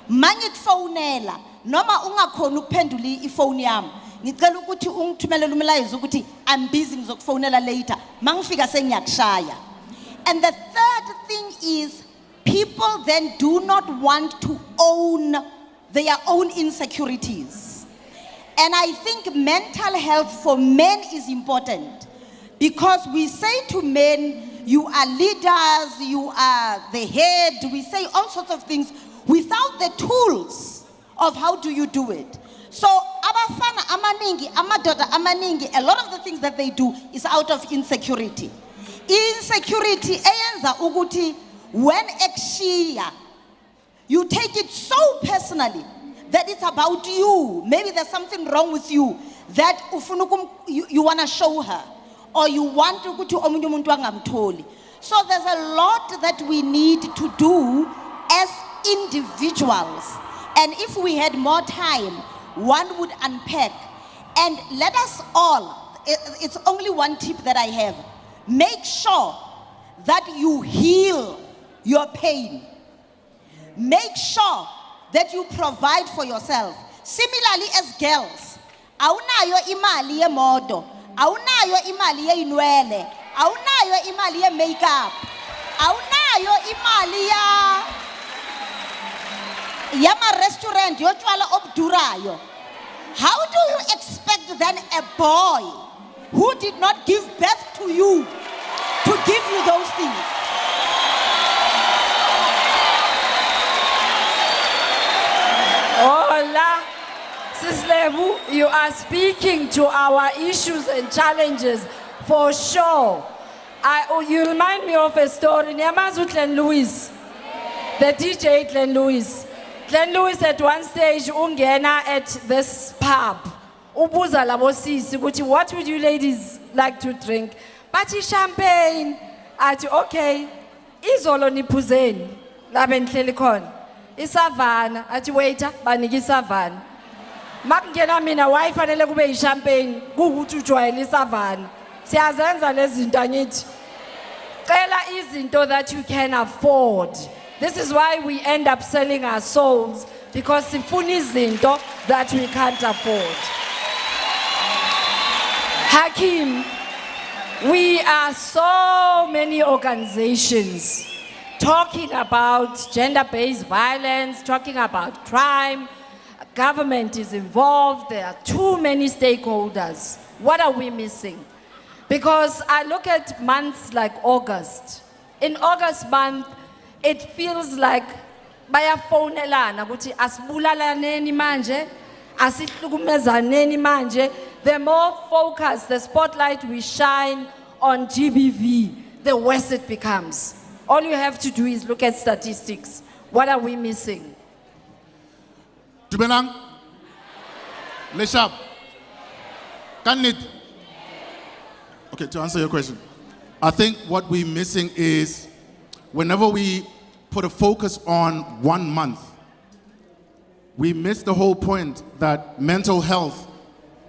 Speaker 9: Mangikfonela, noma ungakhona ukuphendula ifoni yami. Ngicela ukuthi ungithumelele umlayezo ukuthi I'm busy ngizokufonela later. Mangifika sengiyakushaya. And the third thing is, people then do not want to own their own insecurities. And I think mental health for men is important because we say to men, you are leaders, you are the head, we say all sorts of things without the tools of how do you do it. So abafana amaningi, amadoda amaningi, a lot of the things that they do is out of insecurity. Insecurity eyenza ukuthi when ekushiya, you take it so personally that it's about you. Maybe there's something wrong with you that you want to show her, or you want to go to omunye umuntu angamtholi. So there's a lot that we need to do as individuals. And if we had more time, one would unpack. And let us all, it's only one tip that I have. Make sure that you heal your pain. Make sure that you provide for yourself. Similarly, as girls, awunayo imali yemoto, awunayo imali yeinwele, awunayo imali ye-makeup, awunayo imali yama-restaurant yotshwala obudurayo. How do you expect then a boy who did not give birth to you to give you those things?
Speaker 4: Hola, Sis Lebu, you are speaking to our issues and challenges for sure. You remind me of a story. Nyamazu Glenn Lewis, the DJ Glenn Lewis. Glenn Lewis at one stage ungena at this pub. Ubuza labo sisi ukuthi what would you ladies like to drink? Bathi champagne. Athi okay. Izolo niphuzeni la benhleli khona. Isavana. Athi waiter banike isavana. Makungena mina why fanele kube yichampagne kuukuthi ujwayele isavana. Siyazenza lezi zinto angithi. Cela izinto that you can afford. This is why we end up selling our souls, because sifuna izinto that we can't afford. Hakim, we are so many organizations talking about gender-based violence, talking about crime. Government is involved. There are too many stakeholders. What are we missing? Because I look at months like August. In August month, it feels like bayafonelana ukuthi asibulalaneni manje, asihlukumezaneni manje. The more focused, the spotlight we shine on GBV, the worse it becomes. All you have to do is look at statistics. What are we missing?
Speaker 5: Dubenang, Leshab, Kanit. Okay, to answer your question, I think what we're missing is whenever we put a focus on 1 month, we miss the whole point that mental health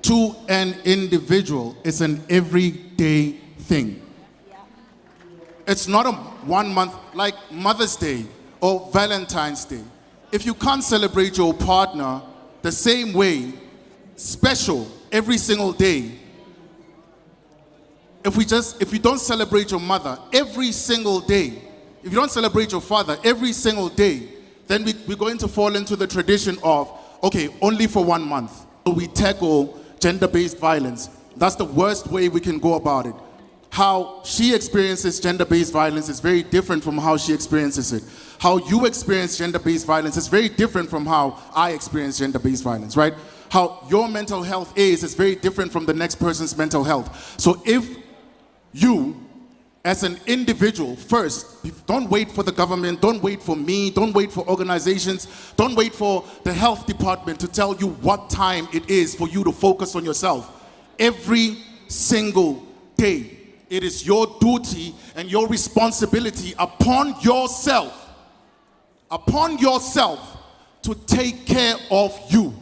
Speaker 5: to an individual is an everyday thing. It's not a 1 month like Mother's Day or Valentine's Day. If you can't celebrate your partner the same way, special every single day, if you don't celebrate your mother every single day, if you don't celebrate your father every single day, then we're going to fall into the tradition of, okay, only for 1 month. So we tackle gender-based violence. That's the worst way we can go about it. How she experiences gender-based violence is very different from how she experiences it. How you experience gender-based violence is very different from how I experience gender-based violence, right? How your mental health is very different from the next person's mental health. So if you, as an individual, first, don't wait for the government, don't wait for me, don't wait for organizations, don't wait for the health department to tell you what time it is for you to focus on yourself. Every single day, it is your duty and your responsibility upon yourself to take care of you.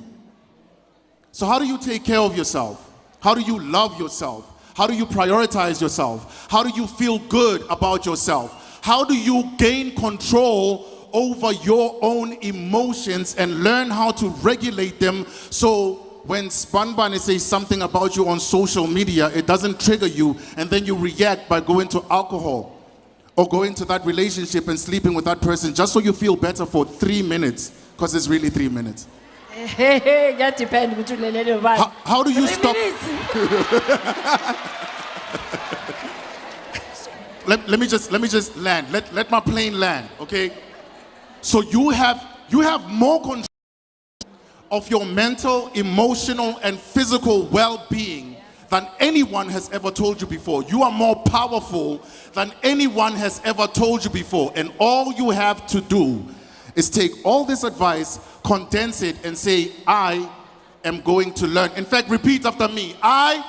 Speaker 5: So how do you take care of yourself? How do you love yourself? How do you prioritize yourself? How do you feel good about yourself? How do you gain control over your own emotions and learn how to regulate them so when Spanbane says something about you on social media, it doesn't trigger you and then you react by going to alcohol or going to that relationship and sleeping with that person just so you feel better for 3 minutes, because it's really 3 minutes.
Speaker 4: That depends.
Speaker 5: How do you stop? let me just land. Let my plane land, okay? So you have more control of your mental, emotional, and physical well-being than anyone has ever told you before. You are more powerful than anyone has ever told you before. And all you have to do is take all this advice, condense it, and say, I am going to learn. In fact, repeat after me. I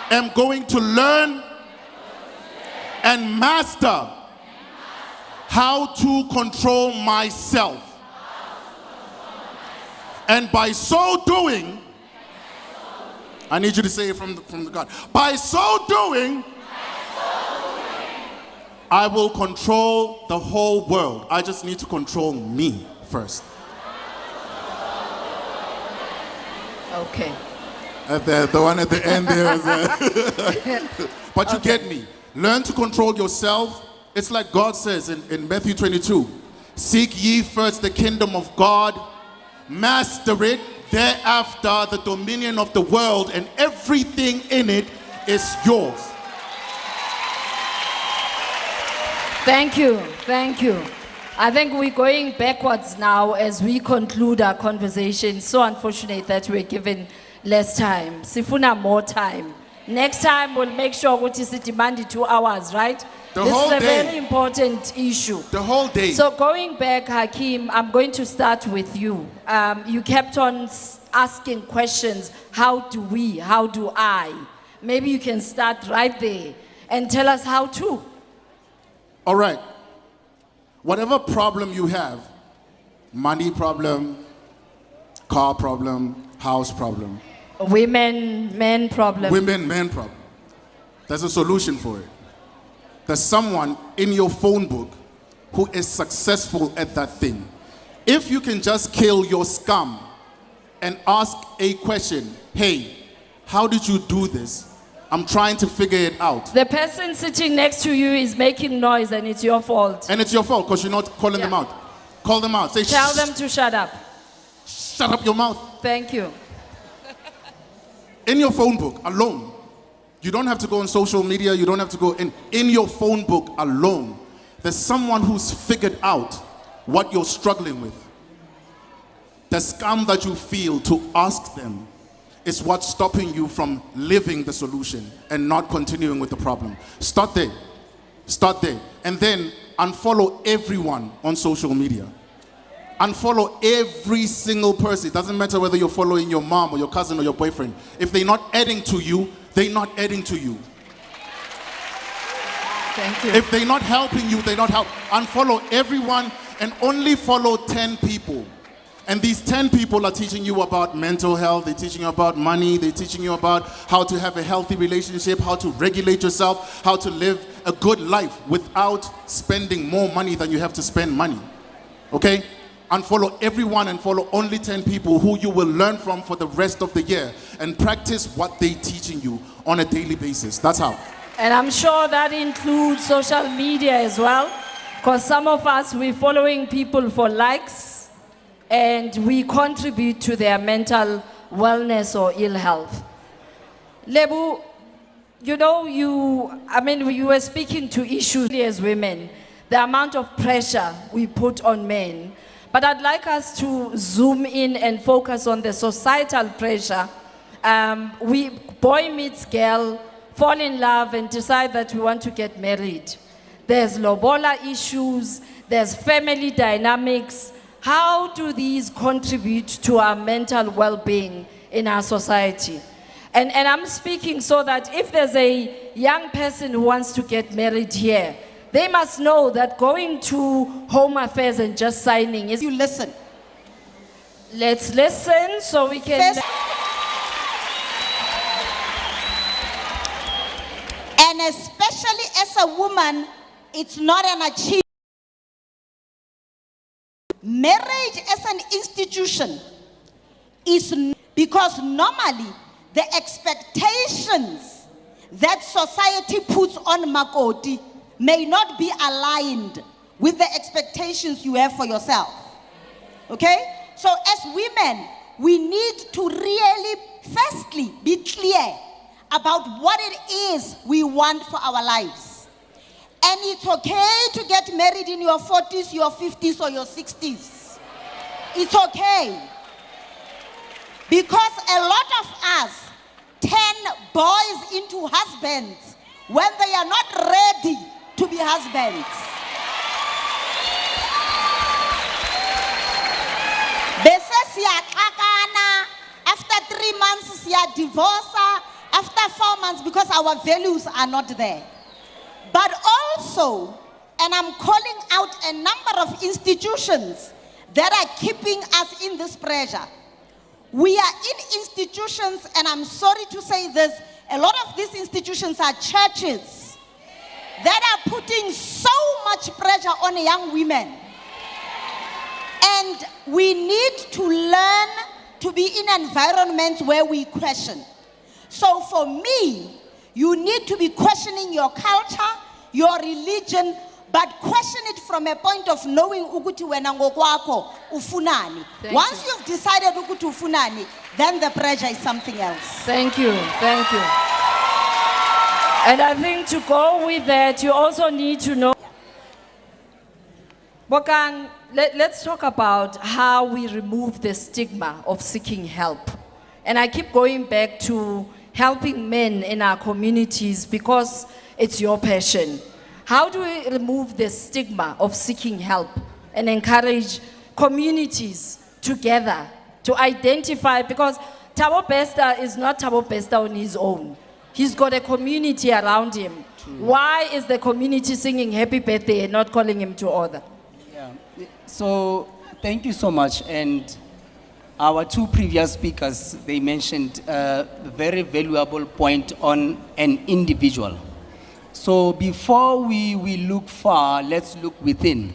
Speaker 5: am going to learn and master how to control myself. And by so doing, I need you to say it from the God. By so doing, I will control the whole world. I just need to control me first.
Speaker 4: Okay.
Speaker 5: The one at the end there was but you get me. Learn to control yourself. It's like God says in Matthew 22. Seek ye first the kingdom of God. Master it. Thereafter, the dominion of the world and everything in it is yours.
Speaker 4: Thank you. Thank you. I think we're going backwards now as we conclude our conversation. So unfortunate that we're given less time. Sifuna more time. Next time we'll make sure what is demanded 2 hours, right?
Speaker 5: The
Speaker 4: this
Speaker 5: whole
Speaker 4: is a
Speaker 5: day.
Speaker 4: very important issue.
Speaker 5: The whole day.
Speaker 4: So going back, Hakeem, I'm going to start with you. You kept on asking questions. How do we? How do I? Maybe you can start right there and tell us how to.
Speaker 5: All right. Whatever problem you have, money problem, car problem, house problem.
Speaker 4: Women, men problem.
Speaker 5: Women, men problem. There's a solution for it. There's someone in your phone book who is successful at that thing. If you can just kill your scum and ask a question, hey, how did you do this? I'm trying to figure it out.
Speaker 4: The person sitting next to you is making noise and it's your fault.
Speaker 5: And it's your fault because you're not calling them out. Call them out. Say,
Speaker 4: Tell them to shut up.
Speaker 5: Shut up your mouth.
Speaker 4: Thank you.
Speaker 5: In your phone book alone, you don't have to go on social media, you don't have to go in your phone book alone, there's someone who's figured out what you're struggling with. The scum that you feel to ask them is what's stopping you from living the solution and not continuing with the problem. Start there. Start there. And then unfollow everyone on social media. Unfollow every single person. It doesn't matter whether you're following your mom or your cousin or your boyfriend. If they're not adding to you, they're not adding to you.
Speaker 4: Thank you.
Speaker 5: If they're not helping you, they're not helping. Unfollow everyone and only follow 10 people. And these 10 people are teaching you about mental health, they're teaching you about money, they're teaching you about how to have a healthy relationship, how to regulate yourself, how to live a good life without spending more money than you have to spend money. Okay? Unfollow everyone and follow only 10 people who you will learn from for the rest of the year and practice what they're teaching you on a daily basis. That's how.
Speaker 4: And I'm sure that includes social media as well, because some of us, we're following people for likes and we contribute to their mental wellness or ill health. Lebu, you know, you were speaking to issues as women, the amount of pressure we put on men. But I'd like us to zoom in and focus on the societal pressure. Boy meets girl, fall in love and decide that we want to get married. There's lobola issues, there's family dynamics. How do these contribute to our mental well-being in our society? And I'm speaking so that if there's a young person who wants to get married here, they must know that going to Home Affairs and just signing is...
Speaker 9: You listen.
Speaker 4: Let's listen so we can...
Speaker 9: First, and especially as a woman, it's not an achievement. Marriage as an institution is because normally the expectations that society puts on makoti may not be aligned with the expectations you have for yourself. Okay? So as women, we need to really firstly be clear about what it is we want for our lives. And it's okay to get married in your 40s, your 50s, or your 60s. It's okay. Because a lot of us turn boys into husbands when they are not ready to be husbands. After 3 months, we are divorced. After 4 months, because our values are not there. But also, and I'm calling out a number of institutions that are keeping us in this pressure. We are in institutions, and I'm sorry to say this, a lot of these institutions are churches that are putting so much pressure on young women. And we need to learn to be in environments where we question. So for me, you need to be questioning your culture, your religion, but question it from a point of knowing ukuthi wena ngokwakho ufunani. Once you've decided ukuthi ufunani, then the pressure is something else.
Speaker 4: Thank you. And I think to go with that, you also need to know. Bokan, let's talk about how we remove the stigma of seeking help. And I keep going back to helping men in our communities because it's your passion. How do we remove the stigma of seeking help and encourage communities together to identify, because Thabo Bester is not Thabo Bester on his own. He's got a community around him. Why is the community singing happy birthday and not calling him to order?
Speaker 8: Yeah. So thank you so much. And our two previous speakers, they mentioned a very valuable point on an individual. So before we look far, let's look within.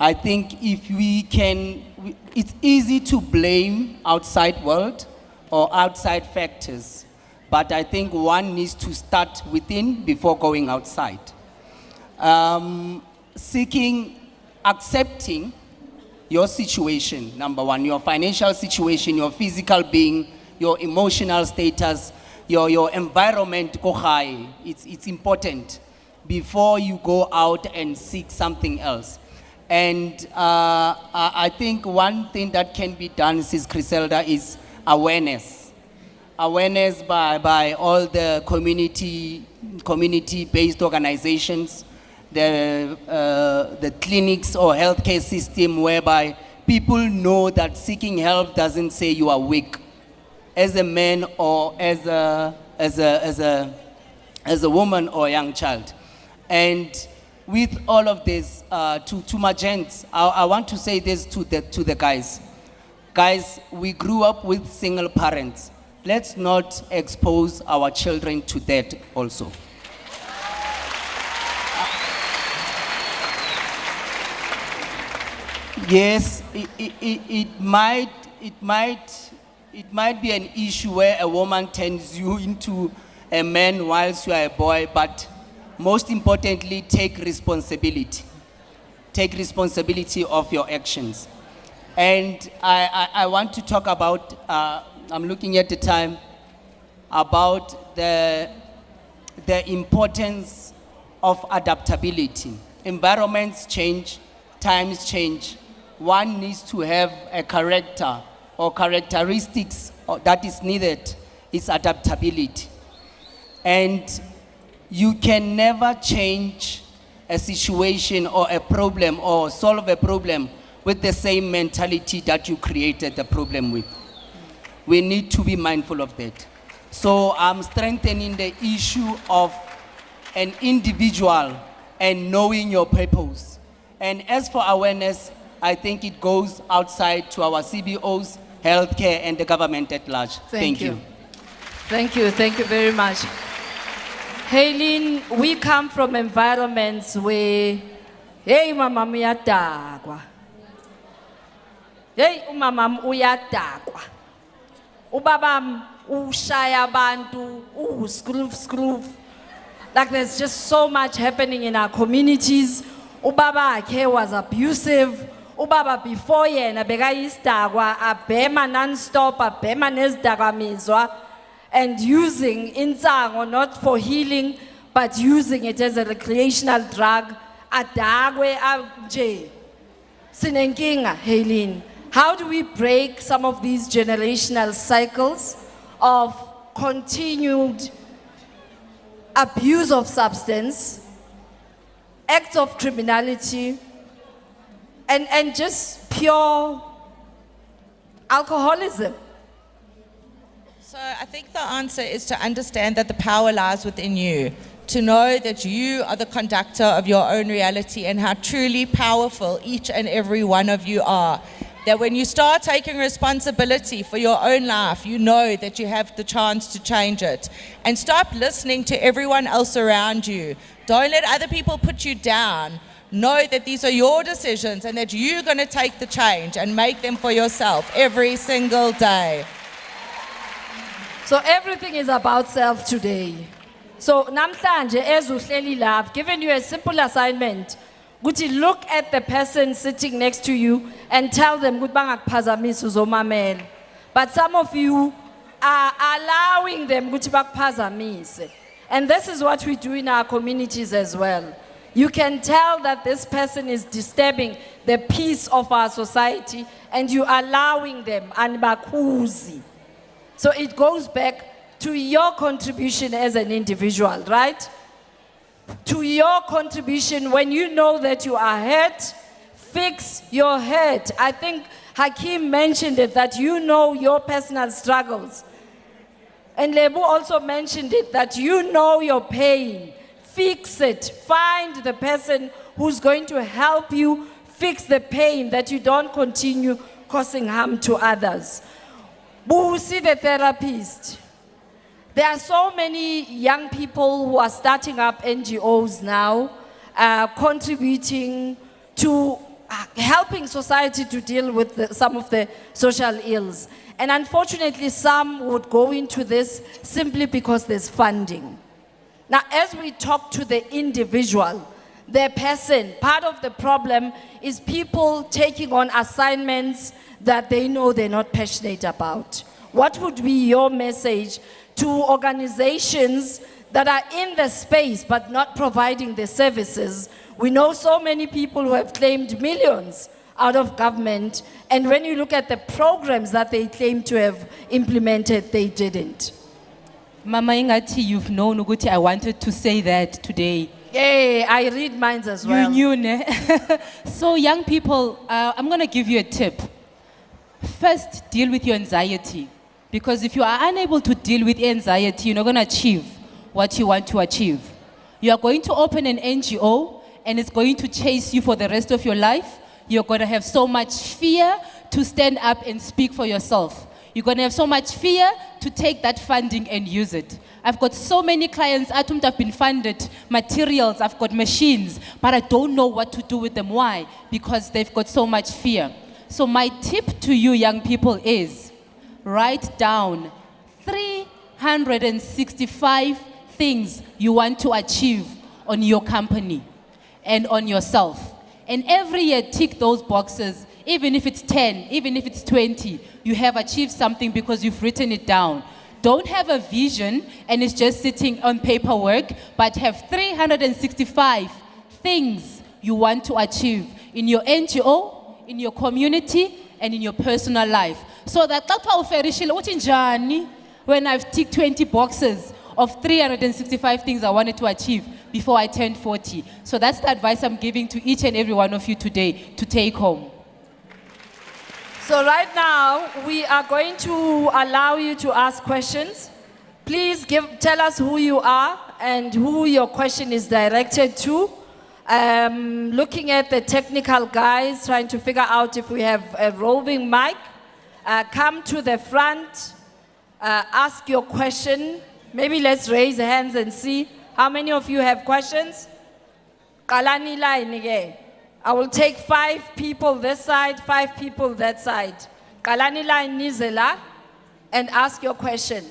Speaker 8: I think if we can, it's easy to blame outside world or outside factors, but I think one needs to start within before going outside. Accepting your situation, number one, your financial situation, your physical being, your emotional status, your environment, it's important before you go out and seek something else. And I think one thing that can be done, Sis Griselda, is awareness. Awareness by all the community-based organizations, the clinics or healthcare system, whereby people know that seeking help doesn't say you are weak as a man or as a woman or a young child. And with all of this, to my gents, I want to say this to the guys. Guys, we grew up with single parents. Let's not expose our children to that also. Yes, it might be an issue where a woman turns you into a man whilst you are a boy, but most importantly, take responsibility. Take responsibility of your actions. And I want to talk about, I'm looking at the time, about the importance of adaptability. Environments change, times change. One needs to have a character or characteristics that is needed. It's adaptability. And you can never change a situation or a problem or solve a problem with the same mentality that you created the problem with. We need to be mindful of that. So I'm strengthening the issue of an individual and knowing your purpose. And as for awareness, I think it goes outside to our CBOs, healthcare, and the government at large. Thank you.
Speaker 4: Thank you very much. Haylene, we come from environments where, hey, mama uyadakwa. Hey, umama uyadakwa. Ubabam ushaya abantu, scroof. Like there's just so much happening in our communities. Ubaba akhe was abusive. Ubaba before yena bekayisdakwa abhema non-stop, abhema nezdakamizwa, and using insango not for healing but using it as a recreational drug. Adagwe nje. Sinenkinga, Haylene. How do we break some of these generational cycles of continued abuse of substance, acts of criminality, and just pure alcoholism?
Speaker 7: So I think the answer is to understand that the power lies within you, to know that you are the conductor of your own reality and how truly powerful each and every one of you are. That when you start taking responsibility for your own life, you know that you have the chance to change it. And stop listening to everyone else around you. Don't let other people put you down. know that these are your decisions and that you're going to take the change and make them for yourself every single day.
Speaker 4: So everything is about self today. So namhlanje as uhleli la, I've given you a simple assignment. Guti, look at the person sitting next to you and tell them ukuthi bangakuphazamisi uzomamela. But some of you are allowing them ukuthi bakuphazamise. And this is what we do in our communities as well. You can tell that this person is disturbing the peace of our society and you are allowing them anibakhuzi. So it goes back to your contribution as an individual, right? To your contribution when you know that you are hurt, fix your hurt. I think Hakeem mentioned it, that you know your personal struggles. And Lebu also mentioned it, that you know your pain. Fix it. Find the person who's going to help you fix the pain, that you don't continue causing harm to others. Busi, the therapist. There are so many young people who are starting up NGOs now, contributing to helping society to deal with some of the social ills. And unfortunately, some would go into this simply because there's funding. Now, as we talk to the individual, the person, part of the problem is people taking on assignments that they know they're not passionate about. What would be your message to organizations that are in the space but not providing the services? We know so many people who have claimed millions out of government, and when you look at the programs that they claim to have implemented, they didn't.
Speaker 6: Mama Ingati, you've known ukuthi I wanted to say that today.
Speaker 4: Yeah, I read minds as well.
Speaker 6: You knew, ne? So young people, I'm going to give you a tip. First, deal with your anxiety. Because if you are unable to deal with anxiety, you're not going to achieve what you want to achieve. You are going to open an NGO, and it's going to chase you for the rest of your life. You're going to have so much fear to stand up and speak for yourself. You're going to have so much fear to take that funding and use it. I've got so many clients at whom have been funded materials, I've got machines, but I don't know what to do with them. Why? Because they've got so much fear. So my tip to you young people is, write down 365 things you want to achieve on your company and on yourself. And every year tick those boxes. Even if it's 10, even if it's 20, you have achieved something because you've written it down. Don't have a vision and it's just sitting on paperwork, but have 365 things you want to achieve in your NGO, in your community, and in your personal life. So that when I've ticked 20 boxes of 365 things I wanted to achieve before I turned 40. So that's the advice I'm giving to each and every one of you today to take home.
Speaker 4: So right now, we are going to allow you to ask questions. Please tell us who you are and who your question is directed to. Looking at the technical guys, trying to figure out if we have a roving mic. Come to the front, ask your question. Maybe let's raise hands and see how many of you have questions. Kalani line again. I will take 5 people this side, 5 people that side. Kalani line nizela and ask your question.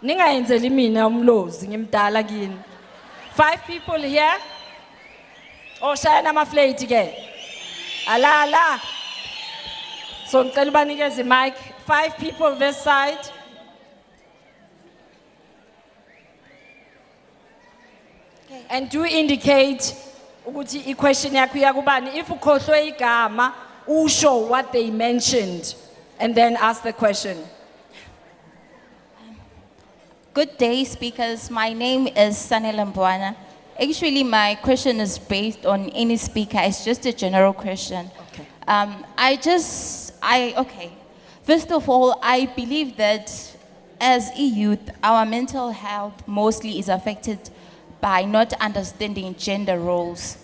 Speaker 4: Ningayenzeli mina umlozi ngimdala kini. 5 people here. Oh, shaya namaflate ke. Ala. So ngicela banikeze mic. 5 people this side. And do indicate ukuthi i-question yakho iyakubani. If ukhohlwe igama, usho what they mentioned, and then ask the question.
Speaker 10: Good day, speakers. My name is Sanela Mbwana. Actually, my question is based on any speaker. It's just a general question.
Speaker 4: Okay.
Speaker 10: Okay. First of all, I believe that as youth, our mental health mostly is affected by not understanding gender roles.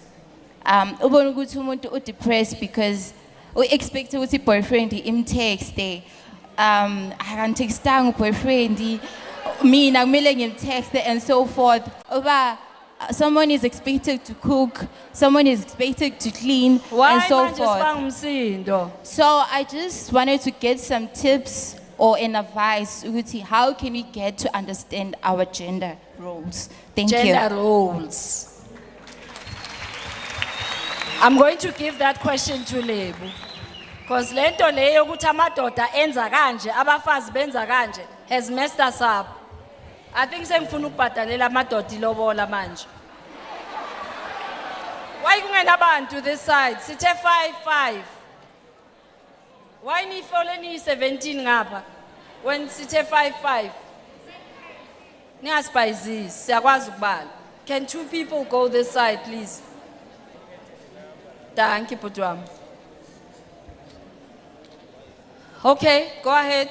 Speaker 10: Ubona ukuthi umuntu depressed because we expect ukuthi boyfriend imtext akanitextanga boyfriend mina kumele ngimtexte and so forth. Oba, someone is expected to cook, someone is expected to clean,
Speaker 4: Why
Speaker 10: and so
Speaker 4: manje
Speaker 10: forth.
Speaker 4: sibangumsindo?
Speaker 10: So I just wanted to get some tips or an advice, ukuthi, how can we get to understand our gender roles? Thank you.
Speaker 4: Gender roles. I'm going to give that question to Lebu. Because lento leyo ukuthi amadoda enza kanje, abafazi benza kanje has messed us up. I think sengifuna ukubhadalela amadoda ilobola manje. Why kungenabantu this side? Sithe 5-5. Why nifole ni 17 ngapha? When sithe 5-5. Ningasipayizisi, siyakwazi ukubala. Can 2 people go this side, please? Thank you, Putwam. Okay, go ahead.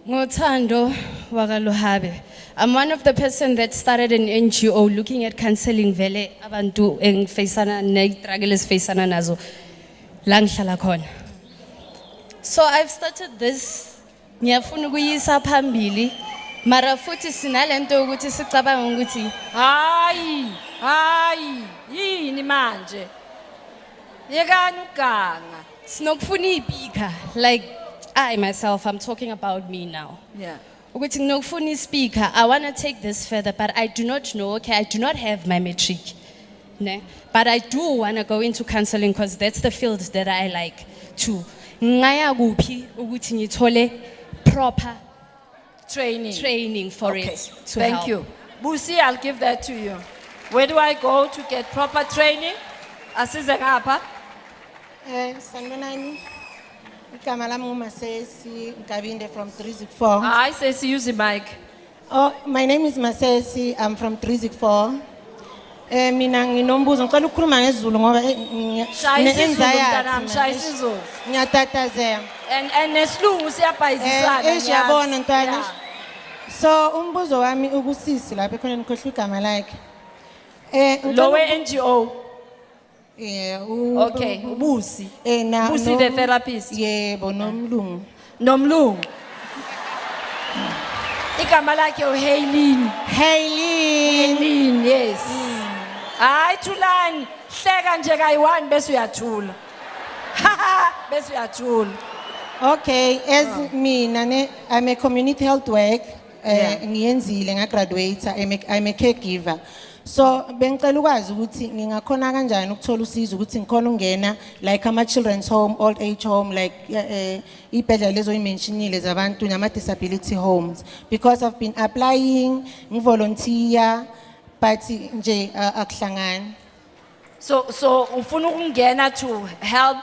Speaker 11: Ngothando wakaluhabe. I'm one of the person that started an NGO looking at counseling vele abantu engifacana ne-struggles facana nazo la ngihlala khona. So I've started this ngiyafuna ukuyisa phambili mara futhi sinalento ukuthi sicabanga ukuthi
Speaker 4: Hayi, yini manje? Yekani ukuganga.
Speaker 11: sinokufuna ipika, like I myself, I'm talking about me now.
Speaker 4: Yeah.
Speaker 11: Ukuthi nginokufuna ispeaker, I want to take this further, but I do not know, okay, I do not have my matric. Ne? But I do want to go into counseling because that's the field that I like to. Ngaya kuphi ukuthi ngithole proper training for
Speaker 4: Okay.
Speaker 11: it to
Speaker 4: Thank
Speaker 11: help.
Speaker 4: you. Busi, I'll give that to you. Where do I go to get proper training? Asize ngapha.
Speaker 12: Sanibonani. Igama lami nguMasesi Nkabinde from 364.
Speaker 4: I say see use the mic.
Speaker 12: Oh, my name is Masesi. I'm from 364. Mina nginombuzo ngicela ukukhuluma ngesiZulu ngoba
Speaker 4: Shaya isiZulu mntanami, shaya isiZulu.
Speaker 12: ngiyatatazela.
Speaker 4: And nesilungu siyabhayizisana.
Speaker 12: Esiyabona ntwana.
Speaker 4: Yeah.
Speaker 12: So umbuzo wami ukusisi lapha khona nikhohlwa igama lakhe.
Speaker 4: Lowe NGO.
Speaker 12: Yeah,
Speaker 4: Okay, Busi.
Speaker 12: na
Speaker 4: Busi the therapist.
Speaker 12: Yebo, nomlungu.
Speaker 4: Nomlungu. Igama lakhe uHaylin. Haylin, yes. Hayi Thulani, hleka nje kayi1 bese uyathula. Bese uyathula.
Speaker 12: Okay, as mina I'm a community health work. Ngiyenzile ngagraduate. I'm a caregiver. So bengicela ukwazi ukuthi ngingakhona kanjani ukuthola usizo ukuthi ngikhona ungena like ama children's home, old age home, like ibhedlela lezo imentionile zabantu nama disability homes, because I've been applying, ngivolunteer but nje akuhlangani.
Speaker 4: So ufuna ukungena to help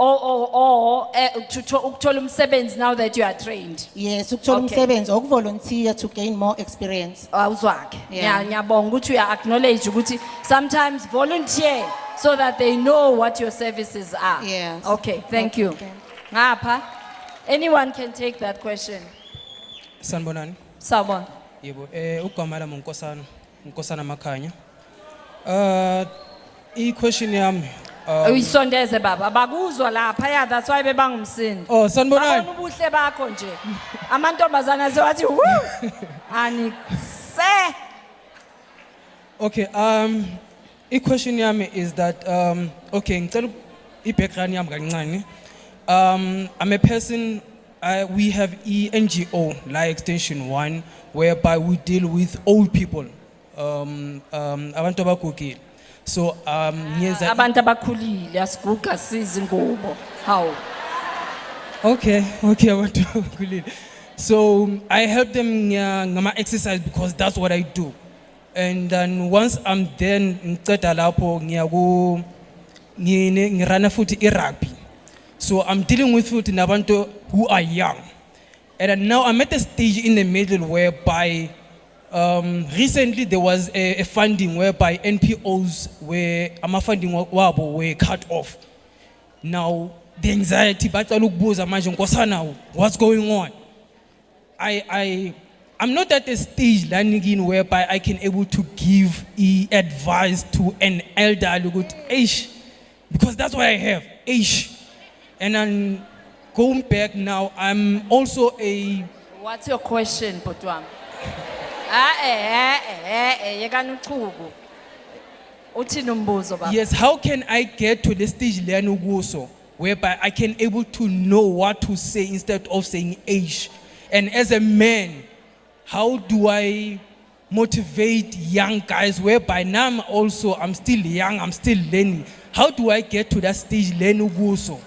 Speaker 4: or to ukuthola umsebenzi now that you are trained.
Speaker 12: Yes, ukuthola
Speaker 4: Okay.
Speaker 12: umsebenzi volunteer to gain more experience.
Speaker 4: Awuzwakhe.
Speaker 12: Yeah.
Speaker 4: Ngiyabonga ukuthi uya acknowledge ukuthi sometimes volunteer so that they know what your services are.
Speaker 12: Yes.
Speaker 4: Okay, thank you. Ngapha, anyone can take that question.
Speaker 13: Sanibonani.
Speaker 4: Sawubona.
Speaker 13: Yebo, ugama lami uNkosana Makhanya. I-question yami
Speaker 4: Uyisondeze baba, bakuzwa lapha, yeah, that's why bebangumsindo.
Speaker 13: Oh, sanibonani.
Speaker 4: Babona ubuhle bakho nje. Amantombazana sewathi woo! Ani se.
Speaker 13: Okay, i-question yami is that okay, ngicela i-background yami kancane. I'm a person, we have NGO, like Extension 1, whereby we deal with old people. Abantu abagugile. So ngiyenza
Speaker 4: Abantu abakhulile asiguga sizi ngubo. How?
Speaker 13: Okay, abantu abagugile. So I help them ngama exercise because that's what I do. And then once I'm done ngiceda lapho ngirana futhi i-rugby. So I'm dealing with futhi nabantu who are young. And then now I'm at a stage in the middle whereby recently there was a funding whereby NPOs funding wabo were cut off. Now the anxiety bacala ukubuza manje Nkosana, what's going on? I'm not at a stage learning whereby I can able to give advice to an elder age, because that's what I have, age. And then going back now, I'm also a
Speaker 4: What's your question, Potwam? Yekani uchuku. Uthini umbuzo baba?
Speaker 13: Yes, how can I get to the stage leanuguso whereby I can able to know what to say instead of saying age? And as a man, how do I motivate young guys whereby now I'm still young, I'm still learning. How do I get to that stage leanuguso?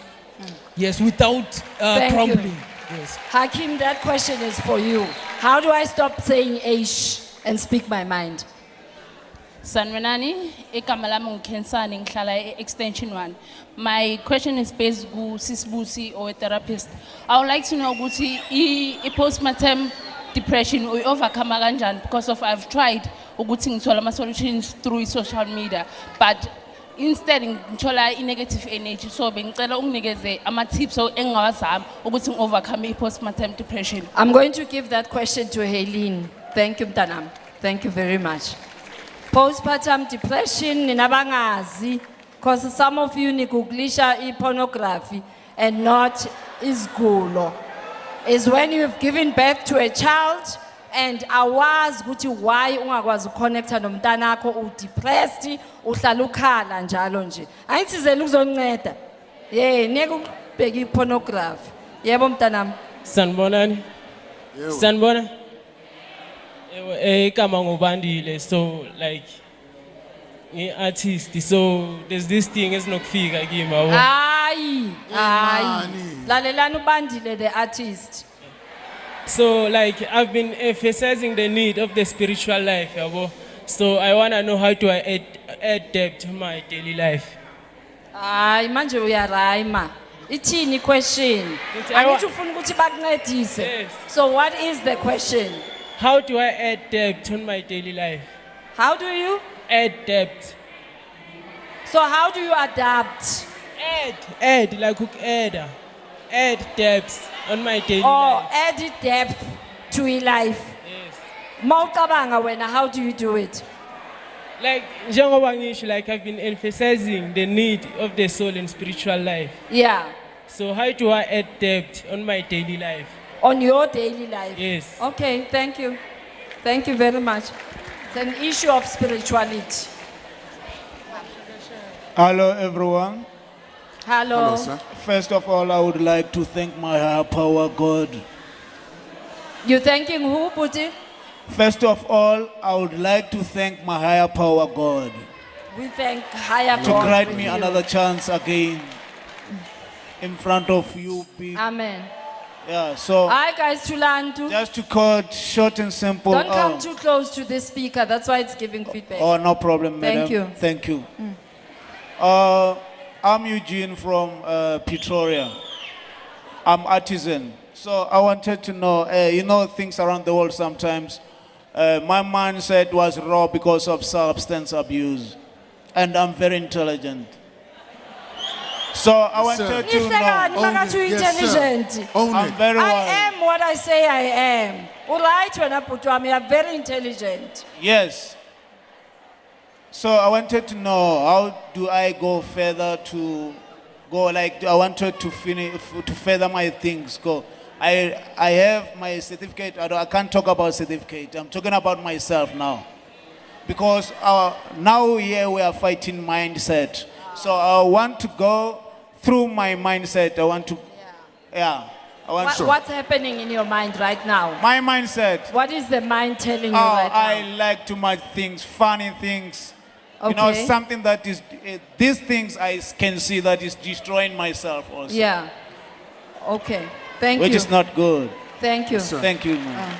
Speaker 13: Yes, without
Speaker 4: Thank you.
Speaker 13: crumbling. Yes.
Speaker 4: Hakim, that question is for you. How do I stop saying age and speak my mind?
Speaker 14: Sanwenani, igama lami nguKhensani ngihlala extension 1. My question is based ku Sisbusi or a therapist. I would like to know ukuthi I postpartum depression we overcome kanjani because I've tried ukuthi ngithola ama solutions through social media, but instead ngithola negative energy, so bengicela unginikeze ama tips engingawazama ukuthi overcome I postpartum depression.
Speaker 4: I'm going to give that question to Helene. Thank you, Mtanam. Thank you very much. Postpartum depression, ninabangazi, because some of you niguglisha pornography and not isgulo. Is when you've given birth to a child and awazi ukuthi why ungakwazi ukconnecta nomntanakho, udepressed, uhlala ukhala njalo nje. Ayithizela ukuzonceda. Neke ukubheka ipornography. Yebo mntanami.
Speaker 15: Sanibonani. Sanibona. Igama ngubandile, so like artist, so there's this thing esinokufika kimi yabo.
Speaker 4: Hayi. Lalelani ubandile the artist.
Speaker 15: So like I've been emphasizing the need of the spiritual life yabo. So I want to know how to add depth to my daily life.
Speaker 4: Hayi manje uyarayima. Ithini question? Angithi ufuna ukuthi bakuncedise. So what is the question?
Speaker 15: How do I add depth on my daily life?
Speaker 4: How do you?
Speaker 15: Add depth.
Speaker 4: So how do you adapt?
Speaker 15: Add like cook add depth on my daily life.
Speaker 4: Oh, add depth to your life.
Speaker 15: Yes.
Speaker 4: Mawucabanga wena, how do you do it?
Speaker 15: Like njengoba ngisho, like I've been emphasizing the need of the soul and spiritual life.
Speaker 4: Yeah.
Speaker 15: So how do I add depth on my daily life?
Speaker 4: On your daily life?
Speaker 15: Yes.
Speaker 4: Okay, thank you. Thank you very much. It's an issue of spirituality.
Speaker 16: Hello, everyone.
Speaker 4: Hello.
Speaker 5: Hello, sir.
Speaker 16: First of all, I would like to thank my higher power, God.
Speaker 4: You thanking who, Puti?
Speaker 16: First of all, I would like to thank my higher power, God,
Speaker 4: We thank higher
Speaker 16: to
Speaker 4: God
Speaker 16: grant
Speaker 4: for
Speaker 16: me
Speaker 4: you.
Speaker 16: another chance again in front of you people.
Speaker 4: Amen.
Speaker 16: Yeah, so
Speaker 4: Hi guys, Tulantu.
Speaker 16: just to cut short and simple.
Speaker 4: Don't come too close to this speaker. That's why it's giving feedback.
Speaker 16: Oh, no problem, madam.
Speaker 4: Thank you.
Speaker 16: Thank you. I'm Eugene from Pretoria. I'm artisan. So I wanted to know, things around the world sometimes. My mindset was raw because of substance abuse. And I'm very intelligent. So I wanted to know.
Speaker 4: Yes, intelligent.
Speaker 16: I'm very
Speaker 4: I
Speaker 16: wise.
Speaker 4: am what I say I am. All right, when I put you, I'm very intelligent.
Speaker 16: Yes. So I wanted to know, how do I go further to go, like, I wanted to further my things. Go. I have my certificate. I can't talk about certificate. I'm talking about myself now. Because now here we are fighting mindset. So I want to go through my mindset. I want to,
Speaker 4: What's happening in your mind right now?
Speaker 16: My mindset.
Speaker 4: What is the mind telling you right now?
Speaker 16: I like too much things, funny things. You know,
Speaker 4: Okay.
Speaker 16: something that is, these things I can see that is destroying myself also.
Speaker 4: Yeah. Okay. Thank
Speaker 16: Which
Speaker 4: you.
Speaker 16: is not good.
Speaker 4: Thank you.
Speaker 16: Thank you, man.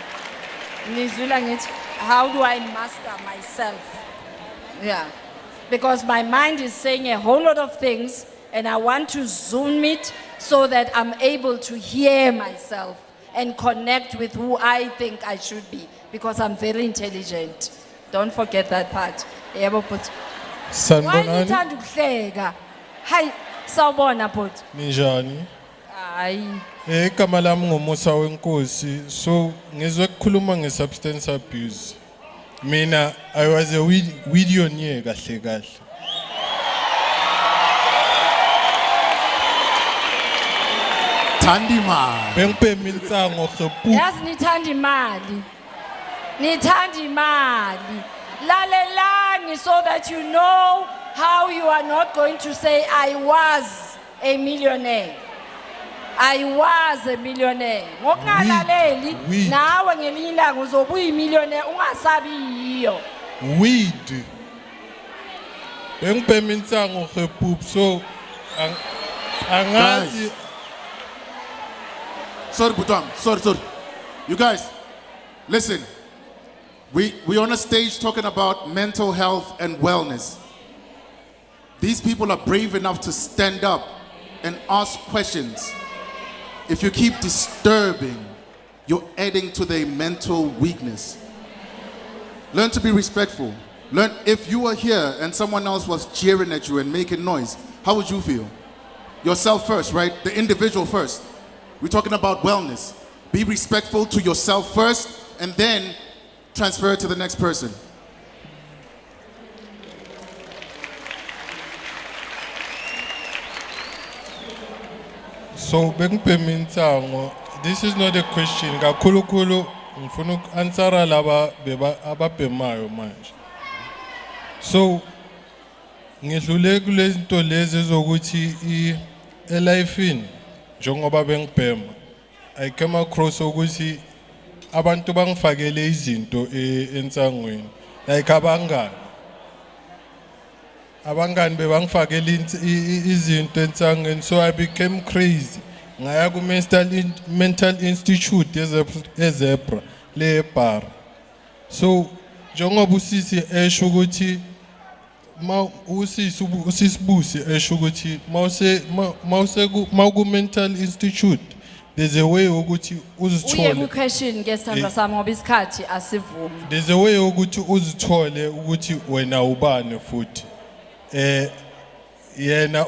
Speaker 4: Nizula ngithi, how do I master myself? Yeah. Because my mind is saying a whole lot of things and I want to zoom it so that I'm able to hear myself and connect with who I think I should be because I'm very intelligent. Don't forget that part. Yebo Bhuti. Why
Speaker 17: Sanibonani,
Speaker 4: nithanda ukuhleka? Hayi, sawubona Bhuti.
Speaker 17: ninjani?
Speaker 4: Hayi.
Speaker 17: Igama lami ngomusa wenkosi. So ngizwe kukhuluma nge-substance abuse. Mina I was a videoneer kahle kahle.
Speaker 5: Tandima.
Speaker 17: Bengpe Minsango gepoep.
Speaker 4: Yes, nithanda imali. Nithanda imali. Lalelani so that you know how you are not going to say I was a millionaire. I was a millionaire. Ngokungalaleli nawe ngelinye ilanga uzobe uyimillionaire ungasabi yiyo.
Speaker 17: Weed. Bengpe Minsango gepoep. So, angazi.
Speaker 5: Guys. Sorry, Butam. Sorry. You guys, listen. We're on a stage talking about mental health and wellness. These people are brave enough to stand up and ask questions. If you keep disturbing, you're adding to their mental weakness. Learn to be respectful. Learn, if you were here and someone else was cheering at you and making noise, how would you feel? Yourself first, right? The individual first. We're talking about wellness. Be respectful to yourself first and then transfer it to the next person.
Speaker 17: So Bengpe Minsango, this is not a question. Kakhulu ngifuna answera laba ababhemayo manje. So ngidlule kulezinto lezi zokuthi elifini njengoba bengibhema I came across ukuthi abantu bangifakele izinto ensangweni like abangani bebangifakele izinto ensangweni, so I became crazy ngaya ku mental institute ezebra lebar. So njengoba usisi esho ukuthi usisibusi esho ukuthi mawuse mental institute there's a way ukuthi
Speaker 4: Uye
Speaker 17: uzithole.
Speaker 4: ku question ngesandla sami ngoba isikhathi asivumi.
Speaker 17: There's a way ukuthi uzithole ukuthi wena ubani futhi. Yena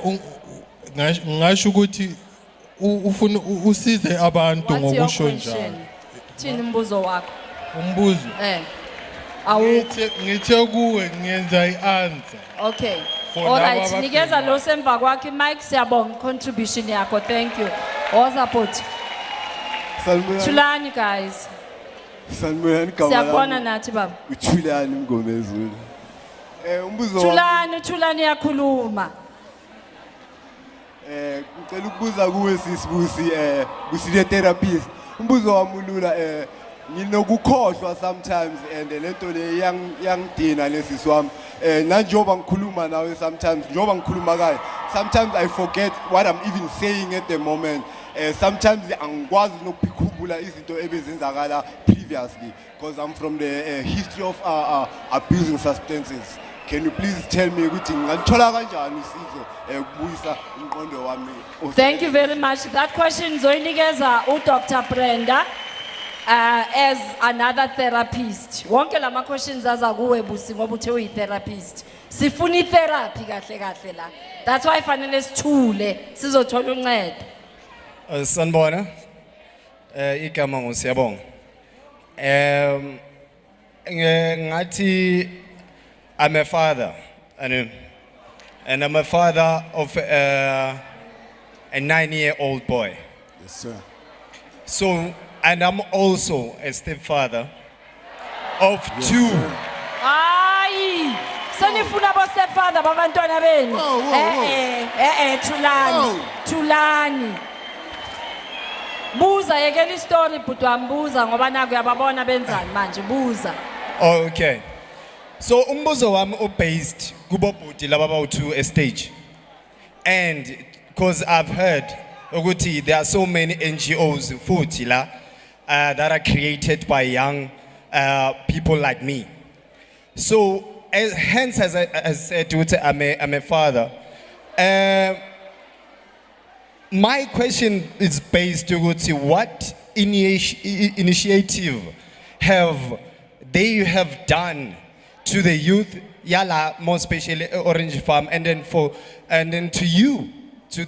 Speaker 17: ngasho ukuthi ufuna usize abantu ngokusho njalo.
Speaker 4: Thini umbuzo wakho?
Speaker 17: Umbuzo. Ngithe kuwe ngiyenza i-answer.
Speaker 4: Okay.
Speaker 17: For
Speaker 4: All right.
Speaker 17: laba
Speaker 4: Nikeza lo semva kwakhe Mike siyabonga contribution yakho. Thank you. Woza bhuti. Thulani guys.
Speaker 18: Sanibonani gama lami.
Speaker 4: Siyabona nathi baba.
Speaker 18: Uthulani Mngomezulu. Umbuzo
Speaker 4: Thulani yakhuluma.
Speaker 18: Ngicela ukubuza kuwe sisibusi busile therapist. Umbuzo wami ulula nginokukhohlwa sometimes and lento le yangidina lesisi wami. Nanjoba ngikhuluma nawe sometimes njoba ngikhuluma kahle. Sometimes I forget what I'm even saying at the moment. Sometimes angikwazi nokukhumbula izinto ebezenzakala previously because I'm from the history of abusing substances. Can you please tell me ukuthi ngalithola kanjani usizo ukubuyisa umqondo wami?
Speaker 4: Thank you very much. That question zoyinikeza uDr Brenda as another therapist. Wonke lama questions aza kuwe busi ngoba uthe uyitherapist. Sifuna itherapy kahle kahle la. That's why fanele sithule sizothola uncedo.
Speaker 19: Sanibona. Igama ngusiyabonga. Ngathi I'm a father, and I'm a father of a 9-year-old boy.
Speaker 5: Yes, sir.
Speaker 19: So, and I'm also a stepfather of two.
Speaker 4: Ayi, sanifuna bo stepfather babantwana benu. Thulani. Buza yekela story bhuti wambuza ngoba naku uyababona benzani manje buza.
Speaker 19: Okay. So umbuzo wami based kubo bhuti laba bawu-2 a stage. And because I've heard ukuthi there are so many NGOs futhi la that are created by young people like me. So hence as I said ukuthi I'm a father. My question is based ukuthi what initiative have they done to the youth, yala more especially Orange Farm, and then to you, to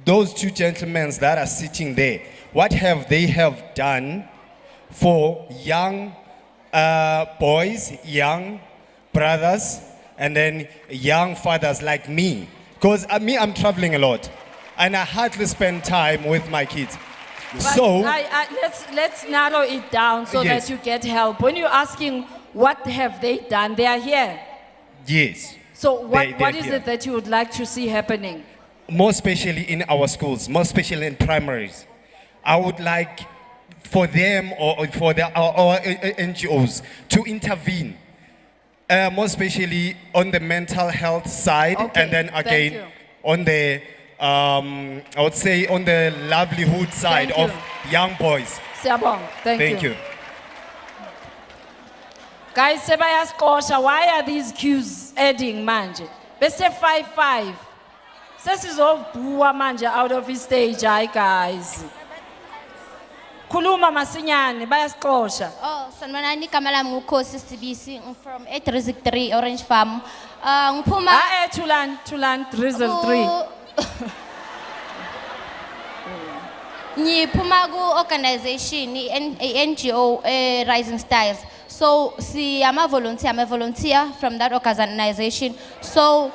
Speaker 19: those two gentlemen that are sitting there, what have they done for young boys, young brothers, and then young fathers like me? Because I'm traveling a lot, and I hardly spend time with my kids.
Speaker 4: But
Speaker 19: So,
Speaker 4: let's narrow it down so
Speaker 19: Yes.
Speaker 4: that you get help. When you're asking what have they done, they are here.
Speaker 19: yes.
Speaker 4: So what
Speaker 19: they're
Speaker 4: is
Speaker 19: here.
Speaker 4: it that you would like to see happening?
Speaker 19: More especially in our schools, more especially in primaries. I would like for them or for our NGOs to intervene, more especially on the mental health side,
Speaker 4: Okay,
Speaker 19: and then
Speaker 4: thank
Speaker 19: again
Speaker 4: you.
Speaker 19: on the, I would say on the livelihood side
Speaker 4: Thank
Speaker 19: of
Speaker 4: you.
Speaker 19: young boys.
Speaker 4: Siyabonga.
Speaker 19: Thank you.
Speaker 4: Guys, sebayasiqosha, why are these queues adding manje? Bese 5-5. Sesizobhuwa manje out of his stage, hayi guys. Khuluma masinyane, bayasiqosha.
Speaker 20: Oh, sanibonani igama lami nguKhosi Sibisi, I'm from 8 Orange Farm. Ngiphuma
Speaker 4: Tulan, Drizzle 3.
Speaker 20: Ngiphuma ku-organization, NGO, Rising Stars. So, I'm a volunteer from that organization. So,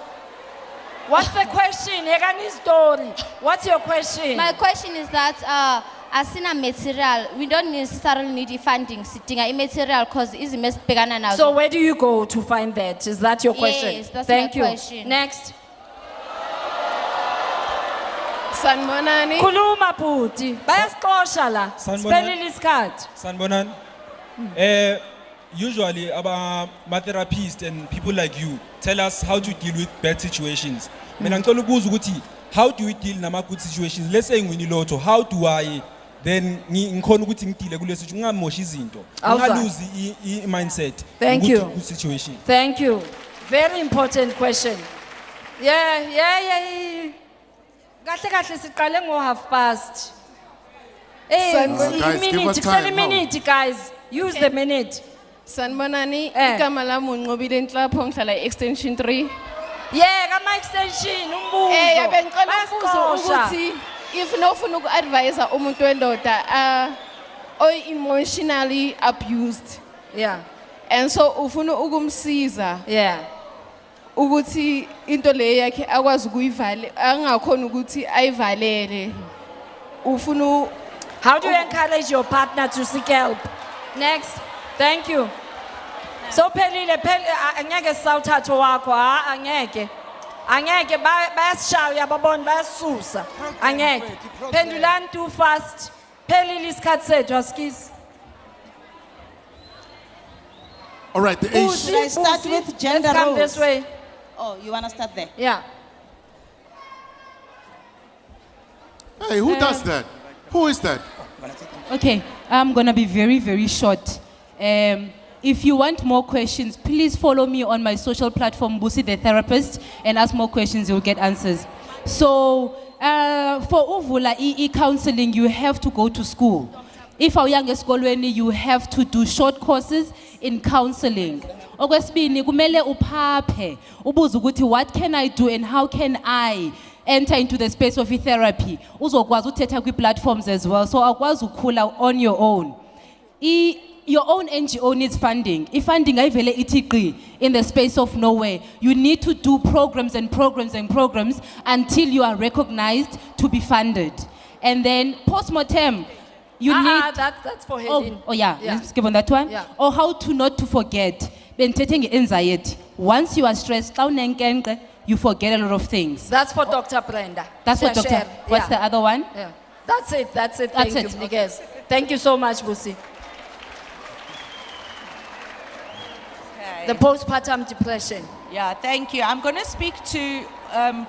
Speaker 4: what's the question? Yekani story. What's your question?
Speaker 20: My question is that asina material, we don't necessarily need funding. Sitting material because it's bigana now.
Speaker 4: So where do you go to find that? Is that your question?
Speaker 20: Yes, that's
Speaker 4: Thank
Speaker 20: my
Speaker 4: you.
Speaker 20: question.
Speaker 4: Next.
Speaker 21: Sanibonani.
Speaker 4: Kuluma puti. Bayasiqosha la.
Speaker 21: Sanibonani.
Speaker 4: Spelling isikhathi.
Speaker 21: Sanibonani. Usually, our therapists and people like you tell us how to deal with bad situations. Mina ngicela ukubuza ukuthi, how do we deal nama good situations? Let's say ngiwini lotho, how do I then ngikhona ukuthi ngidile kule situation, ngingamoshi izinto, ngingaluzi i-mindset.
Speaker 4: Thank
Speaker 21: ukuthi
Speaker 4: you.
Speaker 21: good situation.
Speaker 4: Thank you. Very important question. Yeah. Kahle siqale ngo 1:30. Hey,
Speaker 21: Guys, give us time,
Speaker 4: a minute, guys. Use the minute.
Speaker 21: Sanibonani, igama lami uNqobile Nhlapho, ngihlala extension 3.
Speaker 4: Yeah, kama extension umbuzo.
Speaker 21: Bengicela ukubuza ukuthi if nofuna uku-advise umuntu wendoda emotionally abused.
Speaker 4: Yeah.
Speaker 21: And so ufuna ukumsiza.
Speaker 4: Yeah.
Speaker 21: Ukuthi into le yakhe akwazi ukuyivala, angakhona ukuthi ayivalele. Ufuna
Speaker 4: How do you encourage your partner to seek help? Next. Thank you. So pelile angeke sawuthatho wakho angeke. Angeke bayasishaya uyababona bayasusa. Angeke. Pendulani too fast. Pelile isikhathi sethu askisi.
Speaker 5: All right, the age.
Speaker 9: Should I start with gender
Speaker 4: Let's come
Speaker 9: roles?
Speaker 4: this way.
Speaker 9: Oh, you want to start there?
Speaker 4: Yeah.
Speaker 5: Hey, who does that? Who is that?
Speaker 6: Okay, I'm gonna be very, very short. If you want more questions, please follow me on my social platform, Busi the Therapist, and ask more questions, you'll get answers. So, for Uvula counseling, you have to go to school. If our youngest kolweni, you have to do short courses in counseling. Okwesibini, kumele uphaphe, ubuze ukuthi what can I do and how can I enter into the space of therapy. Uzokwazi uthetha kwi-platforms as well, so akwazi ukukhula on your own. Your own NGO needs funding. If funding ayivele ithi gqi in the space of nowhere, you need to do programs and programs and programs until you are recognized to be funded. And then post-mortem, you need...
Speaker 4: That's for heading.
Speaker 6: Oh yeah, let's skip on that one.
Speaker 4: Yeah.
Speaker 6: Or how to not to forget. Benthethe anxiety. Once you are stressed, you forget a lot of things.
Speaker 4: That's for Dr. Brenda.
Speaker 6: That's what Dr.
Speaker 4: Share.
Speaker 6: What's the other one?
Speaker 4: Yeah. That's it.
Speaker 6: That's
Speaker 4: Thank
Speaker 6: it.
Speaker 4: you, Miguez. Thank you so much, Busi. The postpartum depression.
Speaker 7: Yeah, thank you. I'm going to speak to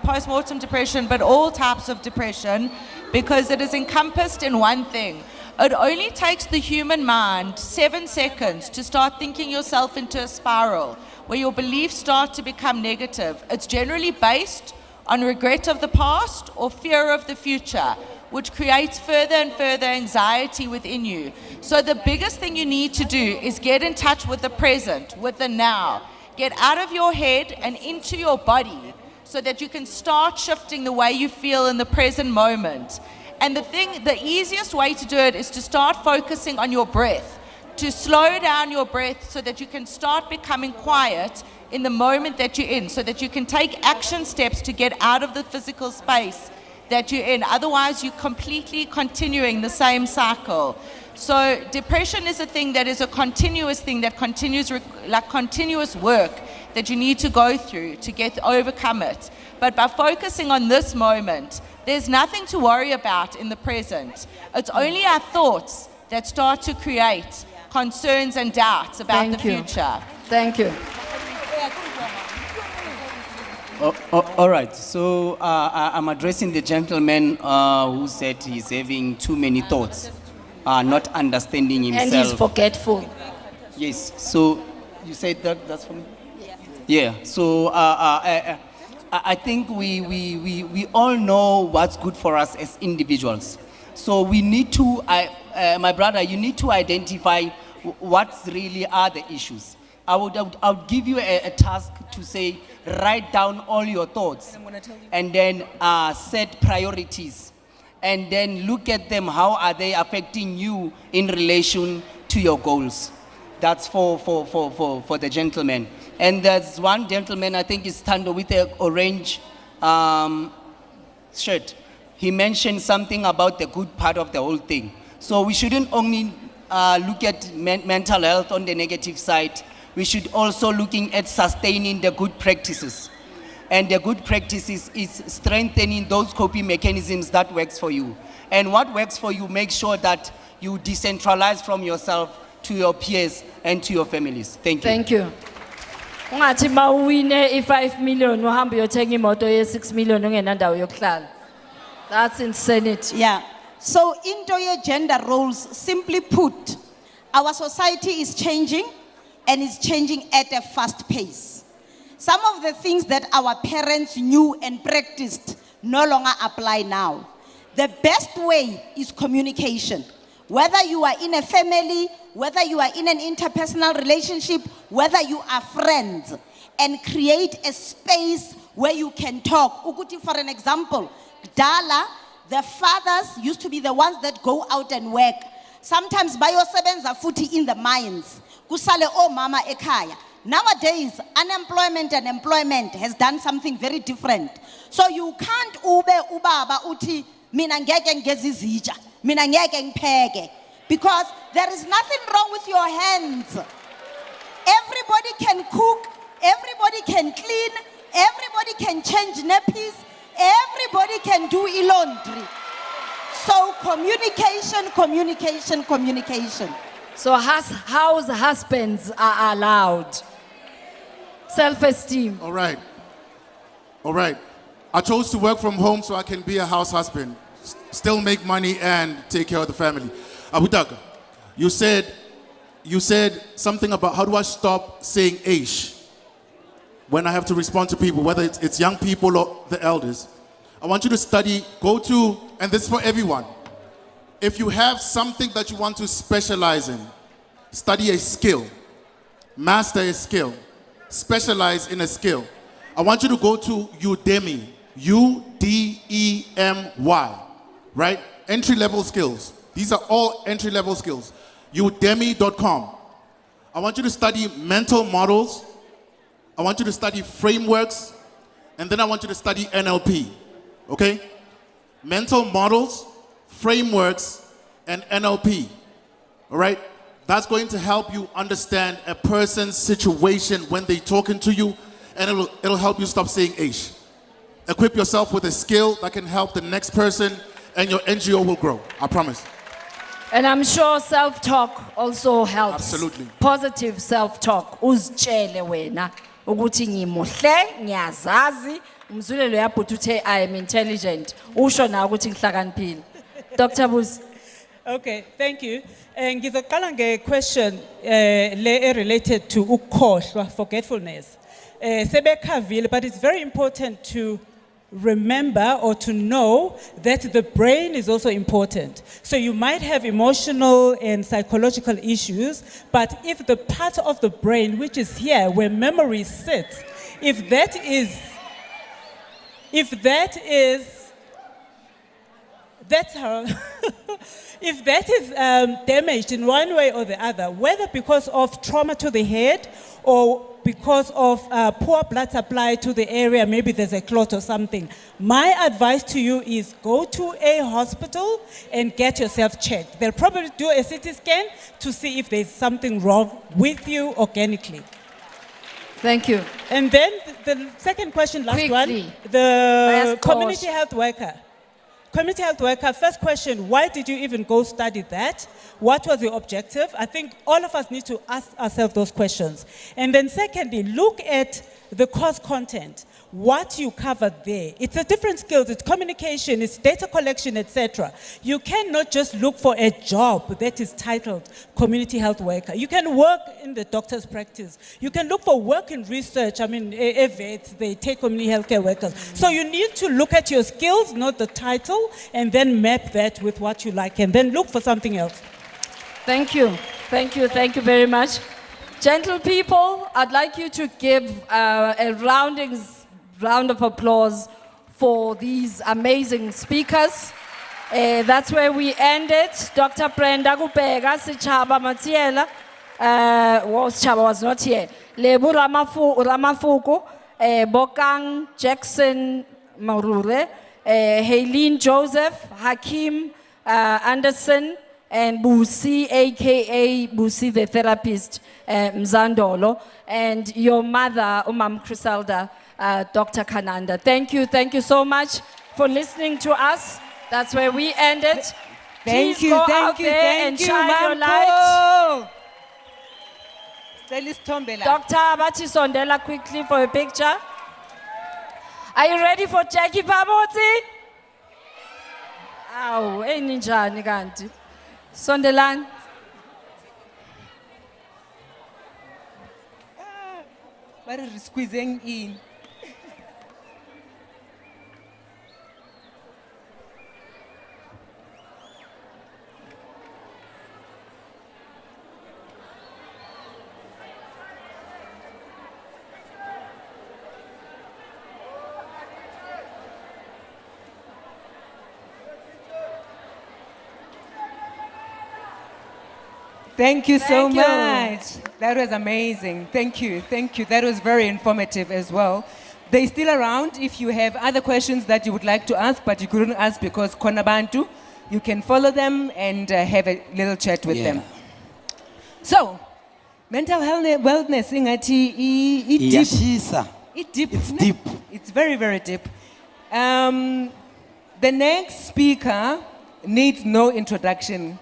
Speaker 7: postmortem depression, but all types of depression, because it is encompassed in one thing. It only takes the human mind 7 seconds to start thinking yourself into a spiral where your beliefs start to become negative. It's generally based on regret of the past or fear of the future, which creates further and further anxiety within you. So the biggest thing you need to do is get in touch with the present, with the now. Get out of your head and into your body so that you can start shifting the way you feel in the present moment. And the easiest way to do it is to start focusing on your breath, to slow down your breath so that you can start becoming quiet in the moment that you're in, so that you can take action steps to get out of the physical space that you're in. Otherwise, you're completely continuing the same cycle. So depression is a thing that is a continuous thing that continues, like continuous work that you need to go through to overcome it. But by focusing on this moment, there's nothing to worry about in the present. It's only our thoughts that start to create concerns and doubts about the future.
Speaker 4: Thank you.
Speaker 8: All right, so I'm addressing the gentleman who said he's having too many thoughts, not understanding himself.
Speaker 4: And he's forgetful.
Speaker 8: Yes, so you said that's for me? Yeah, so I think we all know what's good for us as individuals. So we need to, my brother, you need to identify what really are the issues. I would give you a task to say, write down all your thoughts and then set priorities and then look at them, how are they affecting you in relation to your goals. That's for the gentleman. And there's one gentleman, I think it's Tando, with an orange shirt. He mentioned something about the good part of the whole thing. So we shouldn't only look at mental health on the negative side. We should also looking at sustaining the good practices. And the good practices is strengthening those coping mechanisms that works for you. And what works for you, make sure that you decentralize from yourself to your peers and to your families. Thank you.
Speaker 4: Thank you. Ungathi mawuwine i-5 million uhambe uyothenga imoto ye-6 million ungenandawo yokuhlala. That's insanity.
Speaker 9: Yeah. So into your gender roles, simply put, our society is changing and it's changing at a fast pace. Some of the things that our parents knew and practiced no longer apply now. The best way is communication. Whether you are in a family, whether you are in an interpersonal relationship, whether you are friends, and create a space where you can talk. Ukuti, for an example, Dala, the fathers used to be the ones that go out and work. Sometimes bayosebenza futhi in the mines. Kusale o mama ekaya. Nowadays, unemployment and employment has done something very different. So you can't ube ubaba uti mina ngeke ngezizitsha, mina ngeke ngipheke, because there is nothing wrong with your hands. Everybody can cook, everybody can clean, everybody can change nappies, everybody can do laundry. So communication, communication, communication.
Speaker 4: So house husbands are allowed. Self-esteem.
Speaker 5: All right. All right. I chose to work from home so I can be a house husband, still make money and take care of the family. Abutaka, you said something about how do I stop saying Aish when I have to respond to people, whether it's young people or the elders. I want you to study, and this is for everyone. If you have something that you want to specialize in, study a skill, master a skill, specialize in a skill. I want you to go to Udemy, U-D-E-M-Y, right? Entry-level skills. These are all entry-level skills. Udemy.com. I want you to study mental models. I want you to study frameworks. And then I want you to study NLP, okay? Mental models, frameworks, and NLP, all right? That's going to help you understand a person's situation when they're talking to you, and it'll help you stop saying Aish. Equip yourself with a skill that can help the next person, and your NGO will grow, I promise.
Speaker 4: And I'm sure self-talk also helps.
Speaker 5: Absolutely.
Speaker 4: Positive self-talk. Uzitshele wena ukuthi ngimuhle, ngiyazazi, umzulelo yaphuthi uthe I am intelligent. Usho na ukuthi ngihlakaniphile. Dr. Busi.
Speaker 1: Okay, thank you. Ngizoqala nge-question related to ukukhohlwa, forgetfulness. Sebekhavile, but it's very important to remember or to know that the brain is also important. So you might have emotional and psychological issues, but if the part of the brain which is here where memory sits, if that is damaged in one way or the other, whether because of trauma to the head or because of poor blood supply to the area, maybe there's a clot or something. My advice to you is go to a hospital and get yourself checked. They'll probably do a CT scan to see if there's something wrong with you organically.
Speaker 4: Thank you.
Speaker 1: And then the second question, last
Speaker 4: Quickly.
Speaker 1: one, the
Speaker 4: Last
Speaker 1: community
Speaker 4: course.
Speaker 1: health worker. Community health worker, first question, why did you even go study that? What was your objective? I think all of us need to ask ourselves those questions. And then secondly, look at the course content, what you covered there. It's a different skills, it's communication, it's data collection, etc. You cannot just look for a job that is titled community health worker. You can work in the doctor's practice. You can look for work in research. I mean, vets, they take community healthcare workers. So you need to look at your skills, not the title, and then map that with what you like, and then look for something else.
Speaker 4: Thank you. Thank you. Thank you very much. Gentle people, I'd like you to give a round of applause for these amazing speakers. That's where we end it. Dr. Brenda Gupega, Sichaba Matiela, well, Sichaba was not here. Lebu Ramafuku, Bokang Jackson Marure, Haylene Joseph, Hakim Anderson, and Busi, aka Busi the therapist, Mzandolo, and your mother, Umam Criselda, Dr. Kananda. Thank you so much for listening to us. That's where we end it.
Speaker 2: Thank
Speaker 4: Please
Speaker 2: you,
Speaker 4: go
Speaker 2: thank
Speaker 4: out
Speaker 2: you,
Speaker 4: there
Speaker 2: thank
Speaker 4: and
Speaker 2: you,
Speaker 4: shine your
Speaker 2: Mamko.
Speaker 4: light. Dr. Abati Sondela, quickly for a picture. Are you ready for Jackie Pamoti? Aw, ninjani kanti. Sondelan.
Speaker 2: What is squeezing in? Thank you so
Speaker 4: Thank you.
Speaker 2: much. That was amazing. Thank you. Thank you. That was very informative as well. They're still around. If you have other questions that you would like to ask, but you couldn't ask because Konabantu, you can follow them and have a little chat with them. So, mental health wellness, it's deep. It's deep. It's very, very deep. The next speaker needs no introduction.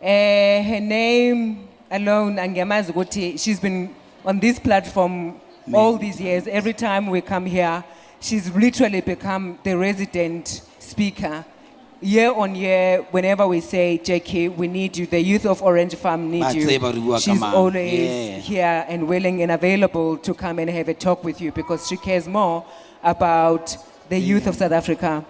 Speaker 2: Her name alone, Angiyamazi ukuthi, she's been on this platform all these years. Every time we come here, she's literally become the resident speaker. Year on year, whenever we say, Jackie, we need you, the youth of Orange Farm need you, she's always here and willing and available to come and have a talk with you because she cares more about the youth of South Africa.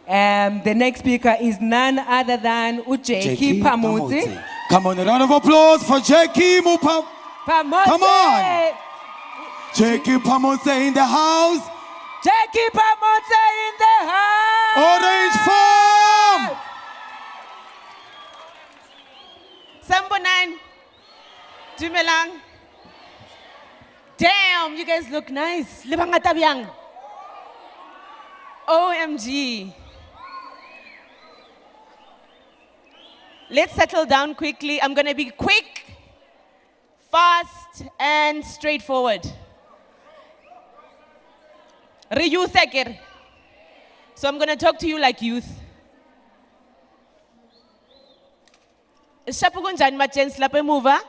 Speaker 2: The next speaker is none other than Jackie Pamoti.
Speaker 3: Come on, a round of applause for Jackie Pamoti. Come on. Jackie Pamoti in the house.
Speaker 2: Jackie Pamoti in the house.
Speaker 3: Orange Farm.
Speaker 2: Sambonan. Dumelang. Damn, you guys look nice. Libangata biyang. OMG. Let's settle down quickly. I'm going to be quick, fast, and straightforward. Re-youth again. So I'm going to talk to you like youth. Shapugunjan Machens Lape Mover.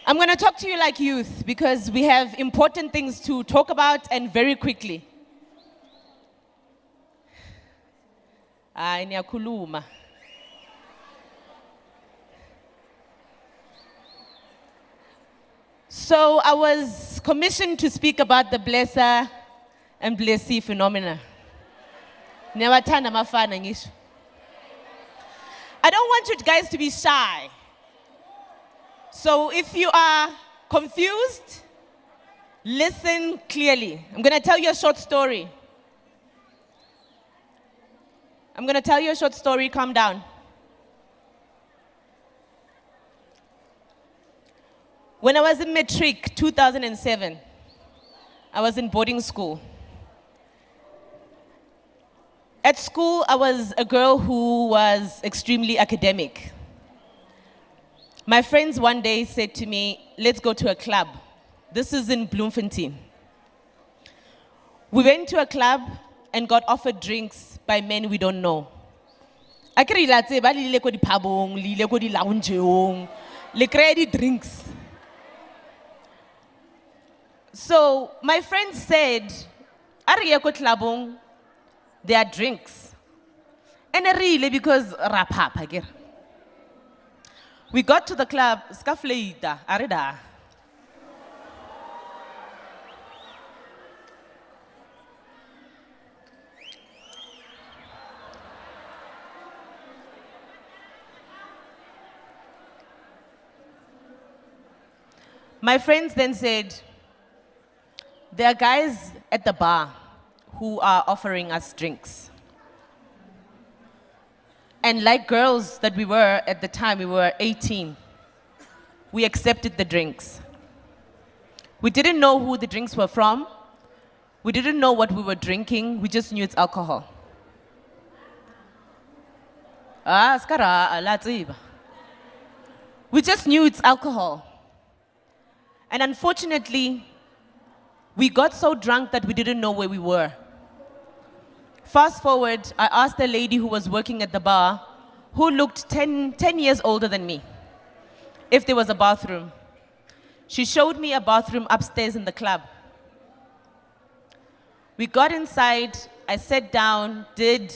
Speaker 2: I'm going to talk to you like youth because we have important things to talk about and very quickly. Niyakhuluma. So I was commissioned to speak about the blesser and blessee phenomena. Niyawathanda amafana ngisho. I don't want you guys to be shy. So if you are confused, listen clearly. I'm going to tell you a short story. Calm down.
Speaker 10: When I was in matric, 2007, I was in boarding school. At school, I was a girl who was extremely academic. My friends one day said to me, let's go to a club. This is in Bloemfontein. We went to a club and got offered drinks by men we don't know. I can relate to ba lile ko di phabong, lile ko di loungeong, le kry di drinks. So my friends said, "Are ye ko clubong? There are drinks." And really because rap again. We got to the club, skafleita, arida. My friends then said, there are guys at the bar who are offering us drinks. And like girls that we were at the time, we were 18, we accepted the drinks. We didn't know who the drinks were from. We didn't know what we were drinking. We just knew it's alcohol. We just knew it's alcohol. And unfortunately, we got so drunk that we didn't know where we were. Fast forward, I asked a lady who was working at the bar, who looked 10 years older than me, if there was a bathroom. She showed me a bathroom upstairs in the club. We got inside, I sat down, did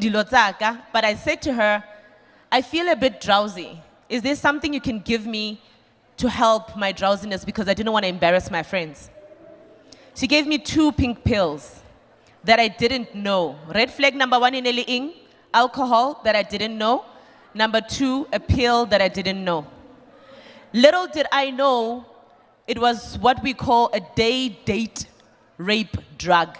Speaker 10: dilotaka, but I said to her, I feel a bit drowsy. Is there something you can give me to help my drowsiness, because I didn't want to embarrass my friends? She gave me 2 pink pills that I didn't know. Red flag number 1 in Ing, alcohol that I didn't know. Number 2, a pill that I didn't know. Little did I know, it was what we call a day date rape drug.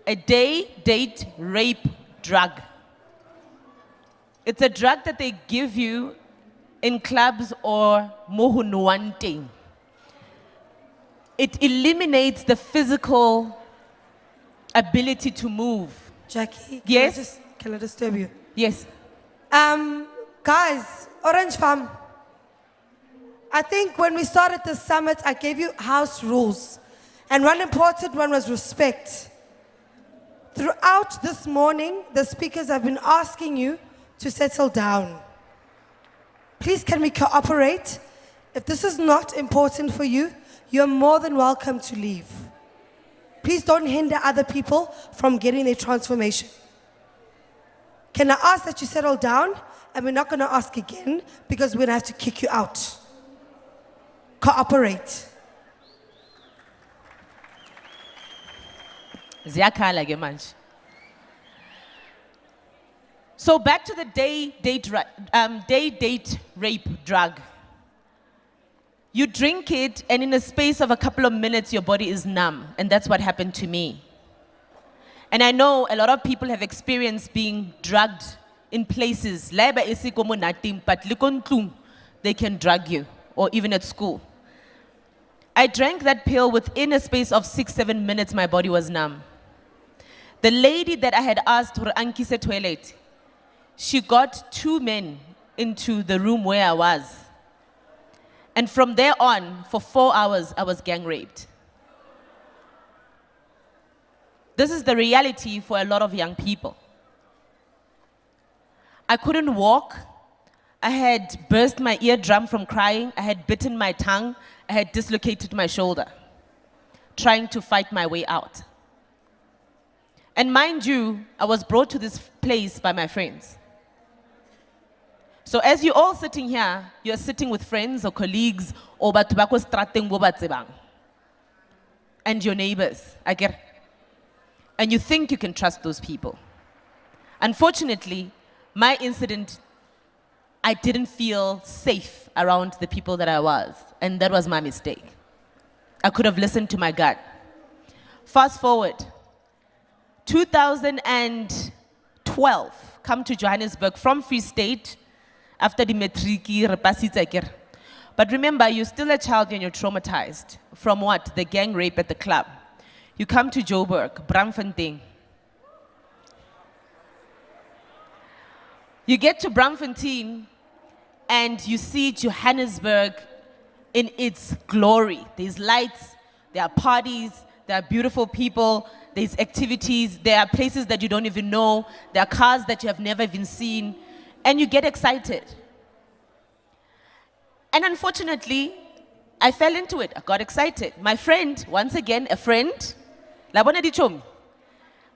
Speaker 10: A day date rape drug. It's a drug that they give you in clubs or mohunuante. It eliminates the physical ability to move.
Speaker 22: Jackie,
Speaker 10: Yes?
Speaker 22: Can I disturb you?
Speaker 10: Yes.
Speaker 22: Guys, Orange Farm. I think when we started this summit, I gave you house rules. And one important one was respect. Throughout this morning, the speakers have been asking you to settle down. Please, can we cooperate? If this is not important for you, you're more than welcome to leave. Please don't hinder other people from getting their transformation. Can I ask that you settle down? And we're not going to ask again because we're going to have to kick you out. Cooperate.
Speaker 10: Ziyakhala ke manje. So back to the day date rape drug. You drink it, and in a space of a couple of minutes, your body is numb. And that's what happened to me. And I know a lot of people have experienced being drugged in places. But they can drug you, or even at school. I drank that pill within a space of 6-7 minutes, my body was numb. The lady that I had asked for Ankise toilet, she got 2 men into the room where I was. And from there on, for 4 hours, I was gang raped. This is the reality for a lot of young people. I couldn't walk. I had burst my eardrum from crying. I had bitten my tongue. I had dislocated my shoulder, trying to fight my way out. And mind you, I was brought to this place by my friends. So as you're all sitting here, you're sitting with friends or colleagues or batubako strateng bo batsebang. And your neighbors, and you think you can trust those people. Unfortunately, my incident, I didn't feel safe around the people that I was, and that was my mistake. I could have listened to my gut. Fast forward, 2012, come to Johannesburg from Free State. After the matriki, re pasitse akere. But remember, you're still a child and you're traumatized. From what? The gang rape at the club. You come to Joburg, Braamfontein. You get to Braamfontein and you see Johannesburg in its glory. There's lights, there are parties, there are beautiful people, there's activities, there are places that you don't even know, there are cars that you have never even seen, and you get excited. And unfortunately, I fell into it. I got excited. My friend, once again, a friend, labona dichom.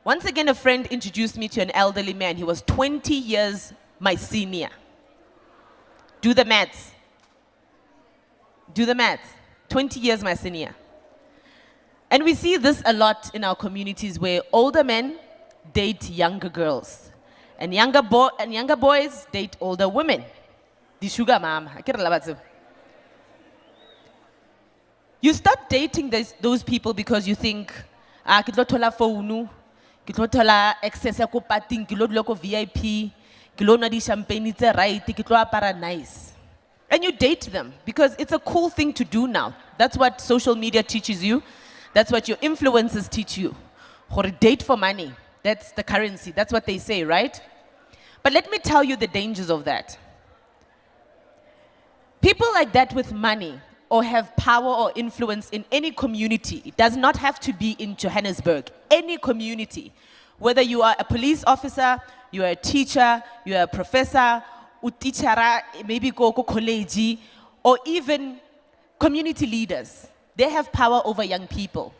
Speaker 10: Once again, a friend introduced me to an elderly man. He was 20 years my senior. Do the maths. Do the maths. 20 years my senior. And we see this a lot in our communities where older men date younger girls. And younger boys date older women. The sugar mom. You start dating those people because you think, ke tlo thola phone, ke tlo thola access ya ko partying, ke tlo dula ko VIP, ke tlo nwa di champagne tse right, ke tlo apara nice. And you date them because it's a cool thing to do now. That's what social media teaches you. That's what your influencers teach you. Or date for money. That's the currency. That's what they say, right? But let me tell you the dangers of that. People like that with money or have power or influence in any community, it does not have to be in Johannesburg, any community. Whether you are a police officer, you are a teacher, you are a professor, utichara, maybe go college, or even community leaders. They have power over young people.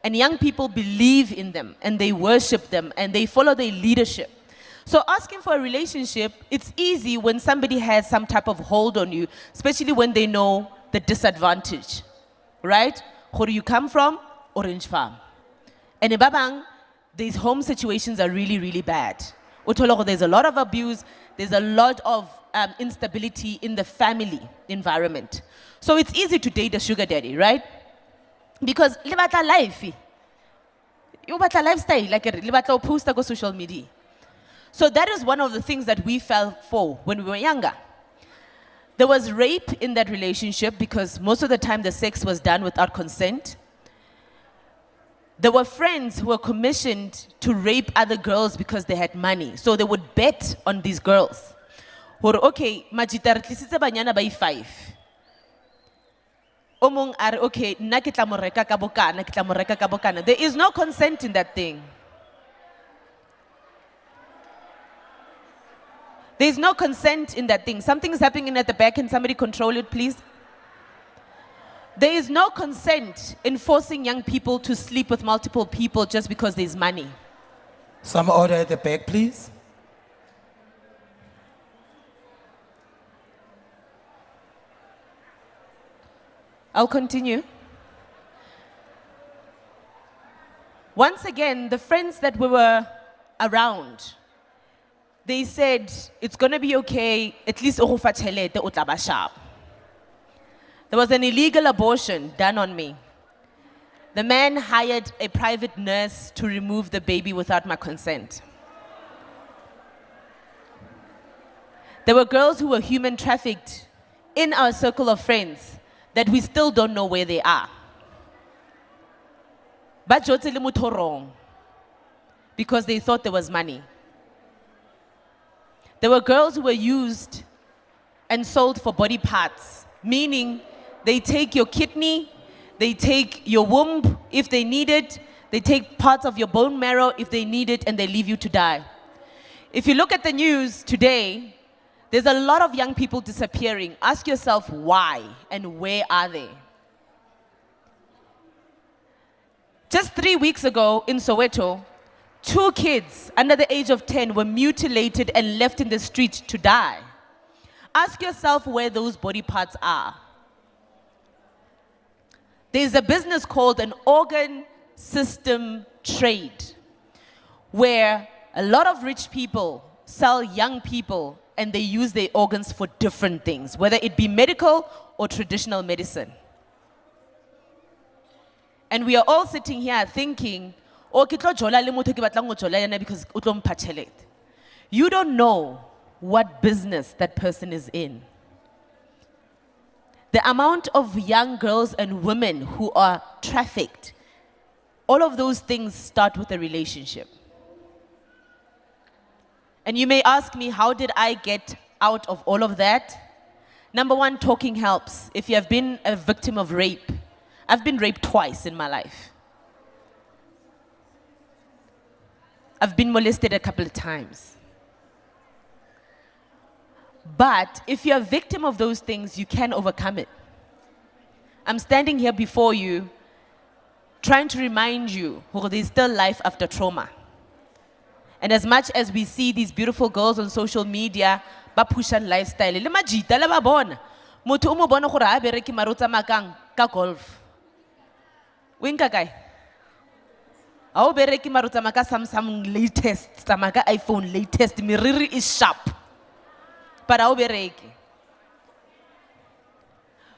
Speaker 10: And young people believe in them, and they worship them, and they follow their leadership. So asking for a relationship, it's easy when somebody has some type of hold on you, especially when they know the disadvantage, right? Where do you come from? Orange Farm. And in Babang, these home situations are really, really bad. Utoloko, there's a lot of abuse, there's a lot of instability in the family environment. So it's easy to date a sugar daddy, right? Because libata life, you bata lifestyle, like libata poster go social media. So that is one of the things that we fell for when we were younger. There was rape in that relationship because most of the time the sex was done without consent. There were friends who were commissioned to rape other girls because they had money. So they would bet on these girls. Okay, majita tlisitse banyana ba 5. Omong are okay, nna ke tla mo reka ka bokana, ke tla mo reka ka bokana. There is no consent in that thing. There is no consent in that thing. Something is happening at the back. Can somebody control it, please? There is no consent in forcing young people to sleep with multiple people just because there's money.
Speaker 11: Some order at the back, please.
Speaker 10: I'll continue. Once again, the friends that we were around, they said, it's going to be okay, at least sharp. There was an illegal abortion done on me. The man hired a private nurse to remove the baby without my consent. There were girls who were human trafficked in our circle of friends that we still don't know where they are. But wrong because they thought there was money. There were girls who were used and sold for body parts, meaning they take your kidney, they take your womb if they need it, they take parts of your bone marrow if they need it, and they leave you to die. If you look at the news today, there's a lot of young people disappearing. Ask yourself why and where are they? Just 3 weeks ago in Soweto, 2 kids under the age of 10 were mutilated and left in the street to die. Ask yourself where those body parts are. There's a business called an organ system trade, where a lot of rich people sell young people and they use their organs for different things, whether it be medical or traditional medicine. And we are all sitting here thinking, oh, because you don't know what business that person is in. The amount of young girls and women who are trafficked, all of those things start with a relationship. And you may ask me, how did I get out of all of that? Number one, talking helps. If you have been a victim of rape, I've been raped twice in my life. I've been molested a couple of times. But if you're a victim of those things, you can overcome it. I'm standing here before you, trying to remind you that there's still life after trauma. And as much as we see these beautiful girls on social media, ba pushan lifestyle, le majita le ba bona. Motho o mo bona gore ha bereke maro tsamakang ka golf. Winka kai. Ha o bereke maro tsamaka Samsung latest, tsamaka iPhone latest, miriri is sharp. But ha o bereke.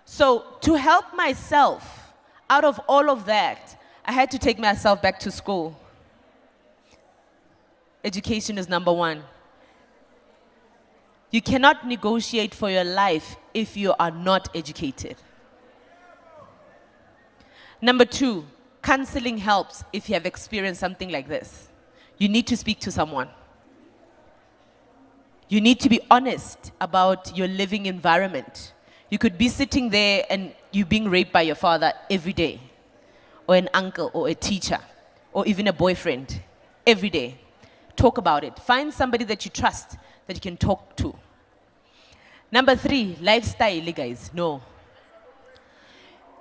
Speaker 10: So to help myself out of all of that, I had to take myself back to school. Education is number one. You cannot negotiate for your life if you are not educated. Number two, counseling helps if you have experienced something like this. You need to speak to someone. You need to be honest about your living environment. You could be sitting there and you're being raped by your father every day, or an uncle, or a teacher, or even a boyfriend every day. Talk about it. Find somebody that you trust that you can talk to. Number three, lifestyle, guys. No.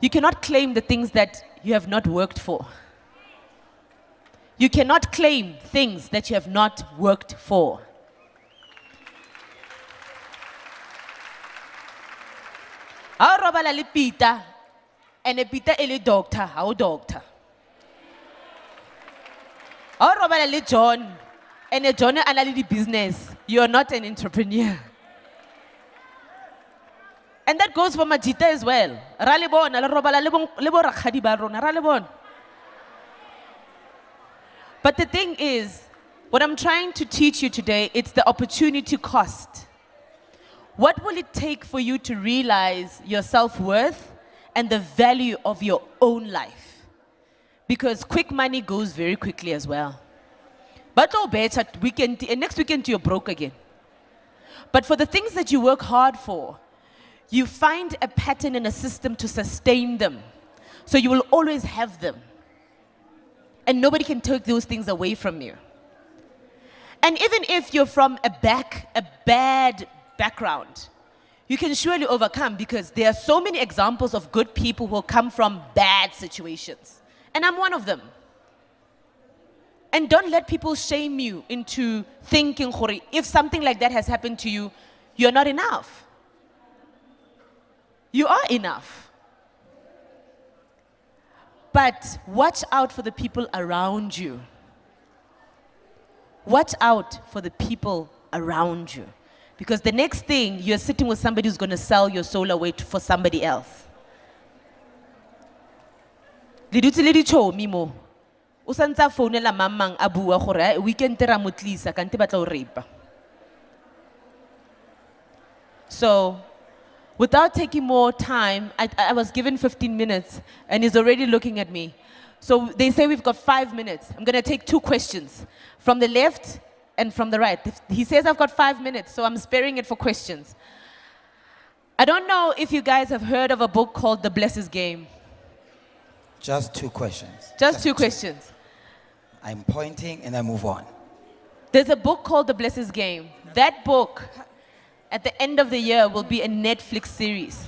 Speaker 10: You cannot claim the things that you have not worked for. You cannot claim things that you have not worked for. How robala le pita, and a pita ele doctor, how doctor. How robala le John, and a John analytic business. You are not an entrepreneur. And that goes for Majita as well. Ralibon, ala robala lebo rakhadi barona, ralibon. But the thing is, what I'm trying to teach you today, it's the opportunity cost. What will it take for you to realize your self-worth and the value of your own life? Because quick money goes very quickly as well. But oh, better weekend, and next weekend you're broke again. But for the things that you work hard for, you find a pattern and a system to sustain them. So you will always have them. And nobody can take those things away from you. And even if you're from a bad background, you can surely overcome, because there are so many examples of good people who come from bad situations. And I'm one of them. And don't let people shame you into thinking, if something like that has happened to you, you're not enough. You are enough. But watch out for the people around you. Watch out for the people around you. Because the next thing, you're sitting with somebody who's going to sell your soul away for somebody else. Liduti lidicho mimo. Usanta phone la mamang abua gore weekend tera motlisa kante batla o rape. So, without taking more time, I was given 15 minutes and he's already looking at me. So they say we've got 5 minutes. I'm going to take 2 questions from the left and from the right. He says I've got 5 minutes, so I'm sparing it for questions. I don't know if you guys have heard of a book called The Blesses Game.
Speaker 11: Just 2 questions.
Speaker 10: Just 2 questions.
Speaker 11: I'm pointing and I move on.
Speaker 10: There's a book called The Blesses Game. That book, at the end of the year, will be a Netflix series.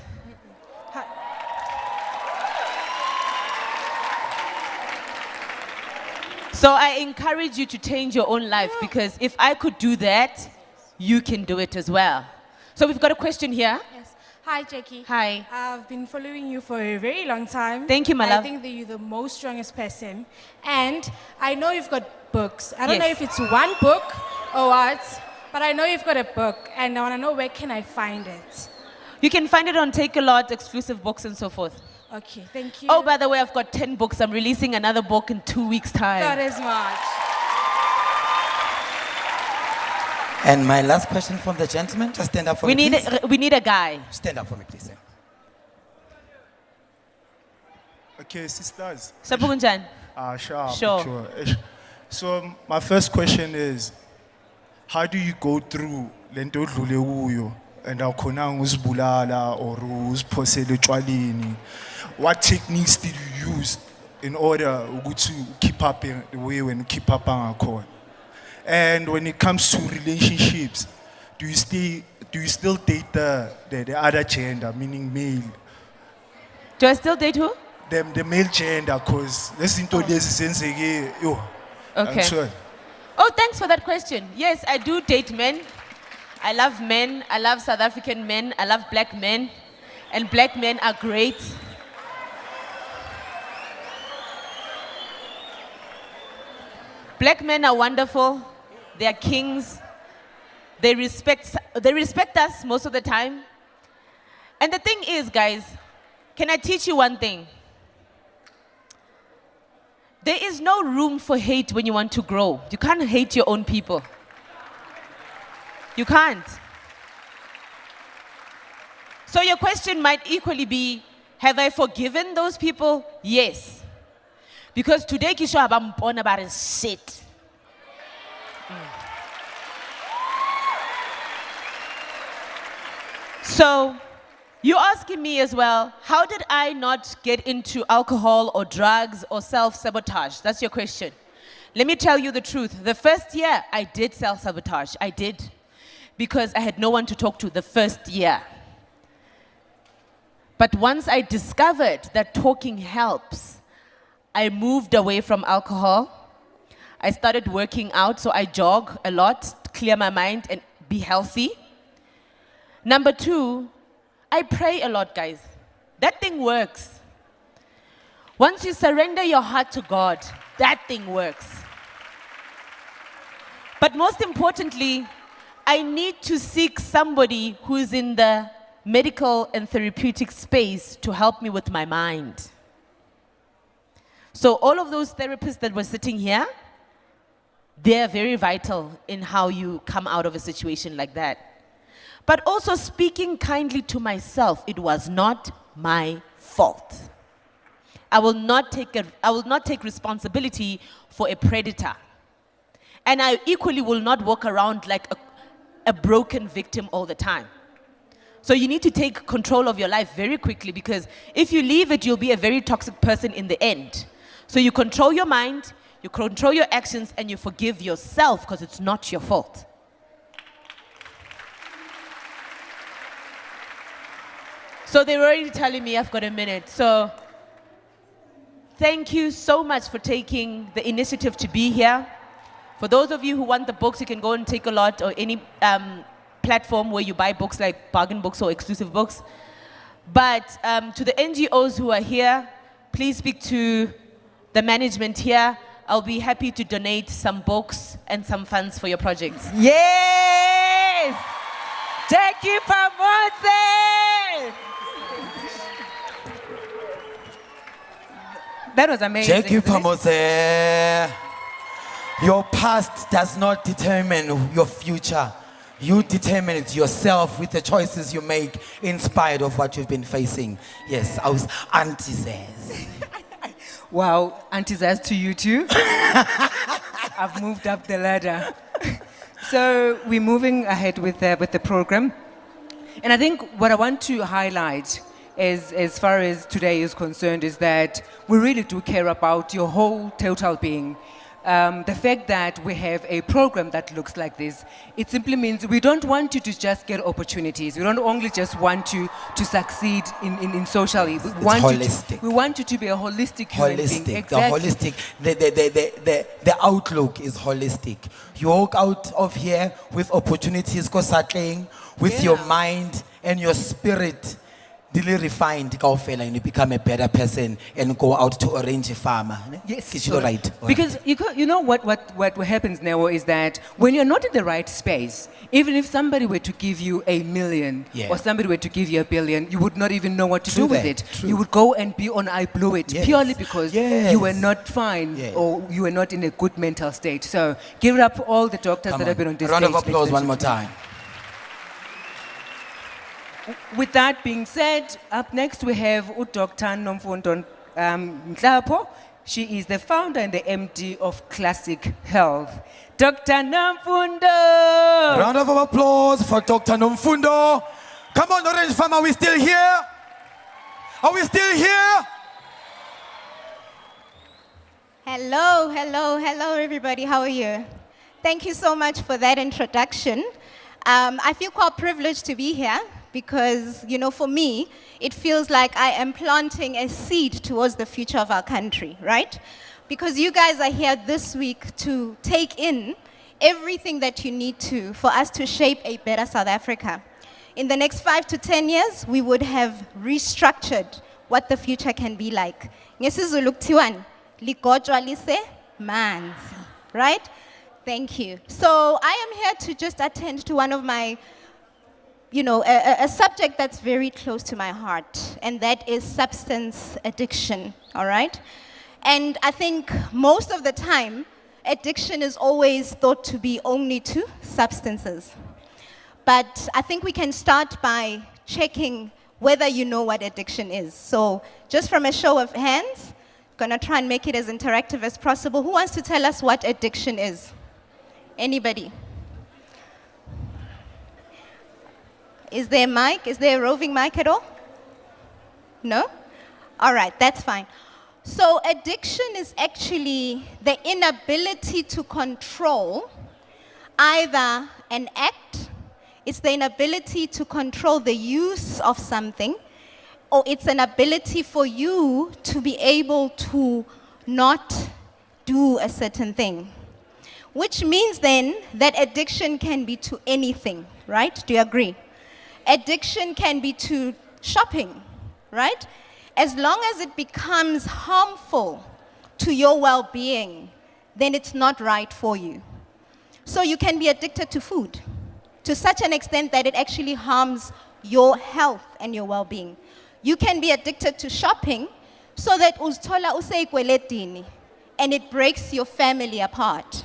Speaker 10: So I encourage you to change your own life, because if I could do that, you can do it as well. So we've got a question here.
Speaker 12: Yes. Hi, Jackie.
Speaker 10: Hi.
Speaker 12: I've been following you for a very long time.
Speaker 10: Thank you, my love.
Speaker 12: I think that you're the most strongest person. And I know you've got books. I don't know
Speaker 10: Yes.
Speaker 12: if it's one book or what, but I know you've got a book, and I want to know, where can I find it?
Speaker 10: You can find it on Take a Lot, exclusive books and so forth.
Speaker 12: Okay, thank you.
Speaker 10: Oh, by the way, I've got 10 books. I'm releasing another book in 2 weeks' time.
Speaker 12: That is much.
Speaker 11: And my last question from the gentleman, just stand up for
Speaker 10: We
Speaker 11: me,
Speaker 10: need,
Speaker 11: please.
Speaker 10: we need a guy.
Speaker 11: Stand up for me, please.
Speaker 13: Okay, sisters.
Speaker 10: Sabukunjani?
Speaker 13: Sure. So my first question is, how do you go through lento odlule kuyo and awukhonanga uzibulala or uziphosele etshwaleni? What techniques did you use in order to keep up in the way when you keep up ngakhona? And when it comes to relationships, do you still date the other gender, meaning male?
Speaker 10: Do I still date who?
Speaker 13: The male gender, because this into this sense yo.
Speaker 10: Okay.
Speaker 13: I'm sorry.
Speaker 10: Oh, thanks for that question. Yes, I do date men. I love men. I love South African men. I love black men. And black men are great. Black men are wonderful. They are kings. They respect us most of the time. And the thing is, guys, can I teach you one thing? There is no room for hate when you want to grow. You can't hate your own people. You can't. So your question might equally be, have I forgiven those people? Yes. Because today kisho abampona about shit. So, you're asking me as well, how did I not get into alcohol or drugs or self-sabotage? That's your question. Let me tell you the truth. The first year, I did self-sabotage. I did. Because I had no one to talk to the first year. But once I discovered that talking helps, I moved away from alcohol. I started working out, so I jog a lot, clear my mind and be healthy. Number 2, I pray a lot, guys. That thing works. Once you surrender your heart to God, that thing works. But most importantly, I need to seek somebody who's in the medical and therapeutic space to help me with my mind. So all of those therapists that were sitting here, they're very vital in how you come out of a situation like that. But also speaking kindly to myself, it was not my fault. I will not take responsibility for a predator. And I equally will not walk around like a broken victim all the time. So you need to take control of your life very quickly, because if you leave it, you'll be a very toxic person in the end. So you control your mind, you control your actions, and you forgive yourself because it's not your fault. So they were already telling me I've got a minute. So thank you so much for taking the initiative to be here. For those of you who want the books, you can go and take a lot, or any platform where you buy books like bargain books or exclusive books. But to the NGOs who are here, please speak to the management here. I'll be happy to donate some books and some funds for your projects.
Speaker 2: Yes! Jackie Pamose! That was amazing.
Speaker 11: Jackie Pamose, your past does not determine your future. You determine it yourself with the choices you make in spite of what you've been facing. Yes, I was Auntie says.
Speaker 2: Wow, Auntie says to you too. I've moved up the ladder. So we're moving ahead with the program. And I think what I want to highlight is, as far as today is concerned, is that we really do care about your whole total being. The fact that we have a program that looks like this, it simply means we don't want you to just get opportunities. We don't only just want you to succeed in socially. We want
Speaker 11: holistic.
Speaker 2: we want you to be a holistic human being.
Speaker 11: Holistic.
Speaker 2: Exactly.
Speaker 11: The holistic, the outlook is holistic. You walk out of here with opportunities, with your mind and your spirit Dili refined kaofela and you become a better person and go out to orange farmer.
Speaker 2: Yes,
Speaker 11: Ke tshilo right.
Speaker 2: Because you know what happens now is that when you're not in the right space, even if somebody were to give you 1 million
Speaker 11: Yeah.
Speaker 2: or somebody were to give you 1 billion, you would not even know what to
Speaker 11: True
Speaker 2: do with
Speaker 11: that,
Speaker 2: it.
Speaker 11: true.
Speaker 2: You would go and be on I blew it
Speaker 11: Yes.
Speaker 2: purely because you were
Speaker 11: Yes.
Speaker 2: not fine
Speaker 11: Yeah.
Speaker 2: or you were not in a good mental state. So give it up for all the doctors
Speaker 11: Come
Speaker 2: that have been on this
Speaker 11: A round of
Speaker 2: stage,
Speaker 11: applause
Speaker 2: ladies
Speaker 11: one
Speaker 2: and
Speaker 11: more
Speaker 2: gentlemen.
Speaker 11: time.
Speaker 2: With that being said, up next we have Dr. Nomfundo Mhlapo. She is the founder and the MD of Classic Health. Dr. Nomfundo!
Speaker 11: Round of applause for Dr. Nomfundo. Come on, Orange Farm, are we still here? Are we still here?
Speaker 14: Hello, hello, hello, everybody. How are you? Thank you so much for that introduction. I feel quite privileged to be here because, you know, for me, it feels like I am planting a seed towards the future of our country, right? Because you guys are here this week to take in everything that you need to for us to shape a better South Africa. In the next 5 to 10 years, we would have restructured what the future can be like. NgesiZulu kuthiwani, ligotshwa lise manzi, right? Thank you. So I am here to just attend to one of my, you know, a subject that's very close to my heart, and that is substance addiction, all right? And I think most of the time, addiction is always thought to be only to substances. But I think we can start by checking whether you know what addiction is. So just from a show of hands, gonna try and make it as interactive as possible. Who wants to tell us what addiction is? Anybody? Is there a mic? Is there a roving mic at all? No? All right, that's fine. So addiction is actually the inability to control either an act, it's the inability to control the use of something, or it's an ability for you to be able to not do a certain thing. Which means then that addiction can be to anything, right? Do you agree? Addiction can be to shopping, right? As long as it becomes harmful to your well-being, then it's not right for you. So you can be addicted to food to such an extent that it actually harms your health and your well-being. You can be addicted to shopping so that uzithola useikweletini and it breaks your family apart.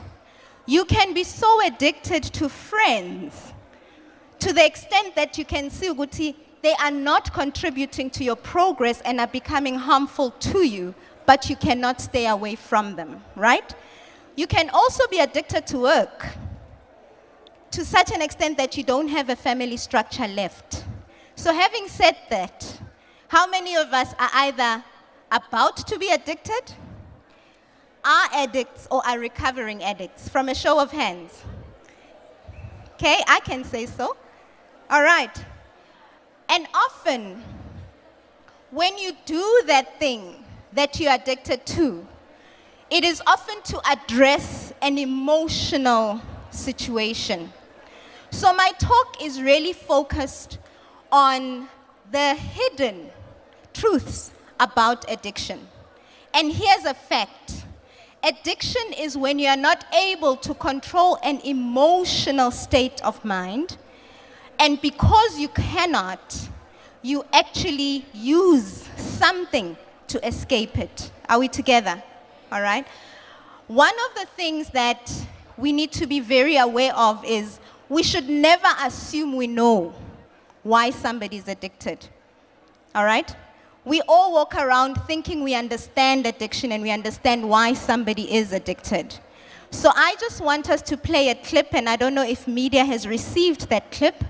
Speaker 14: You can be so addicted to friends to the extent that you can see ukuthi they are not contributing to your progress and are becoming harmful to you, but you cannot stay away from them, right? You can also be addicted to work to such an extent that you don't have a family structure left. So having said that, how many of us are either about to be addicted, are addicts, or are recovering addicts? From a show of hands. Okay, I can say so. All right. And often, when you do that thing that you're addicted to, it is often to address an emotional situation. So my talk is really focused on the hidden truths about addiction. And here's a fact. Addiction is when you are not able to control an emotional state of mind, and because you cannot, you actually use something to escape it. Are we together? All right? One of the things that we need to be very aware of is we should never assume we know why somebody is addicted. All right? We all walk around thinking we understand addiction and we understand why somebody is addicted. So I just want us to play a clip, and I don't know if media has received that clip,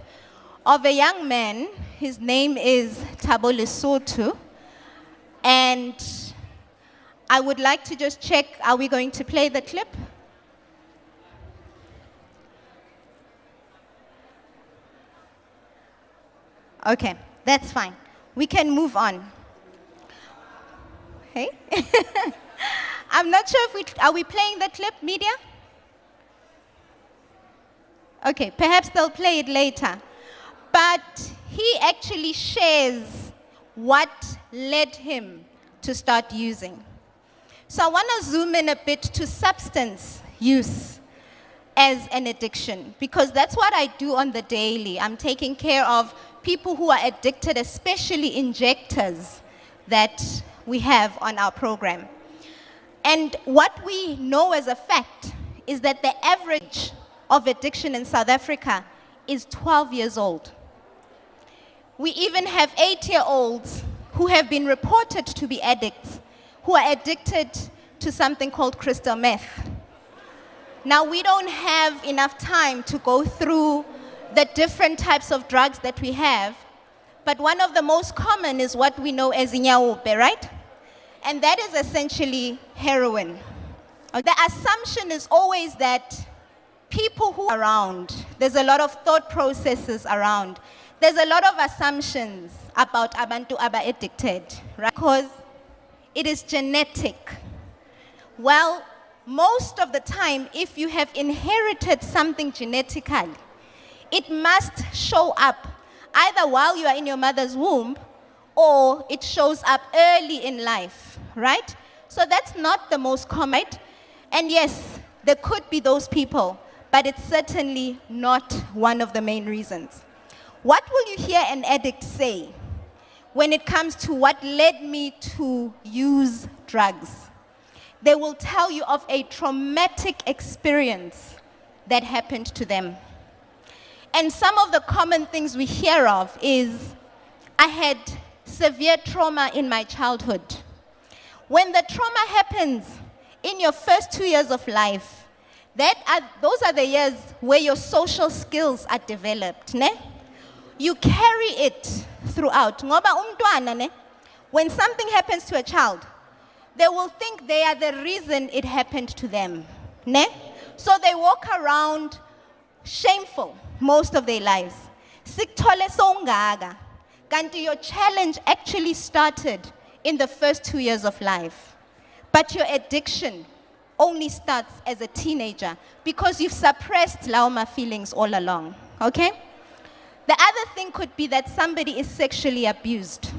Speaker 14: of a young man. His name is Thabo Lesotho. And I would like to just check, are we going to play the clip? Okay, that's fine. We can move on. Hey? I'm not sure if are we playing the clip, media? Okay, perhaps they'll play it later. But he actually shares what led him to start using. So I want to zoom in a bit to substance use as an addiction, because that's what I do on the daily. I'm taking care of people who are addicted, especially injectors that we have on our program. And what we know as a fact is that the average of addiction in South Africa is 12 years old. We even have 8-year-olds who have been reported to be addicts, who are addicted to something called crystal meth. Now, we don't have enough time to go through the different types of drugs that we have, but one of the most common is what we know as inyawupe, right? And that is essentially heroin. The assumption is always that people who are around, there's a lot of thought processes around. There's a lot of assumptions about abantu aba addicted, right? Because it is genetic. Well, most of the time, if you have inherited something genetically, it must show up either while you are in your mother's womb or it shows up early in life, right? So that's not the most common. And yes, there could be those people, but it's certainly not one of the main reasons. What will you hear an addict say when it comes to what led me to use drugs? They will tell you of a traumatic experience that happened to them. And some of the common things we hear of is, I had severe trauma in my childhood. When the trauma happens in your first 2 years of life, those are the years where your social skills are developed. Ne? You carry it throughout. Ngoba umntwana ne, when something happens to a child, they will think they are the reason it happened to them. Ne? So they walk around shameful most of their lives. Sikuthole sowungaga. Kanti your challenge actually started in the first 2 years of life. But your addiction only starts as a teenager because you've suppressed lauma feelings all along. Okay? The other thing could be that somebody is sexually abused.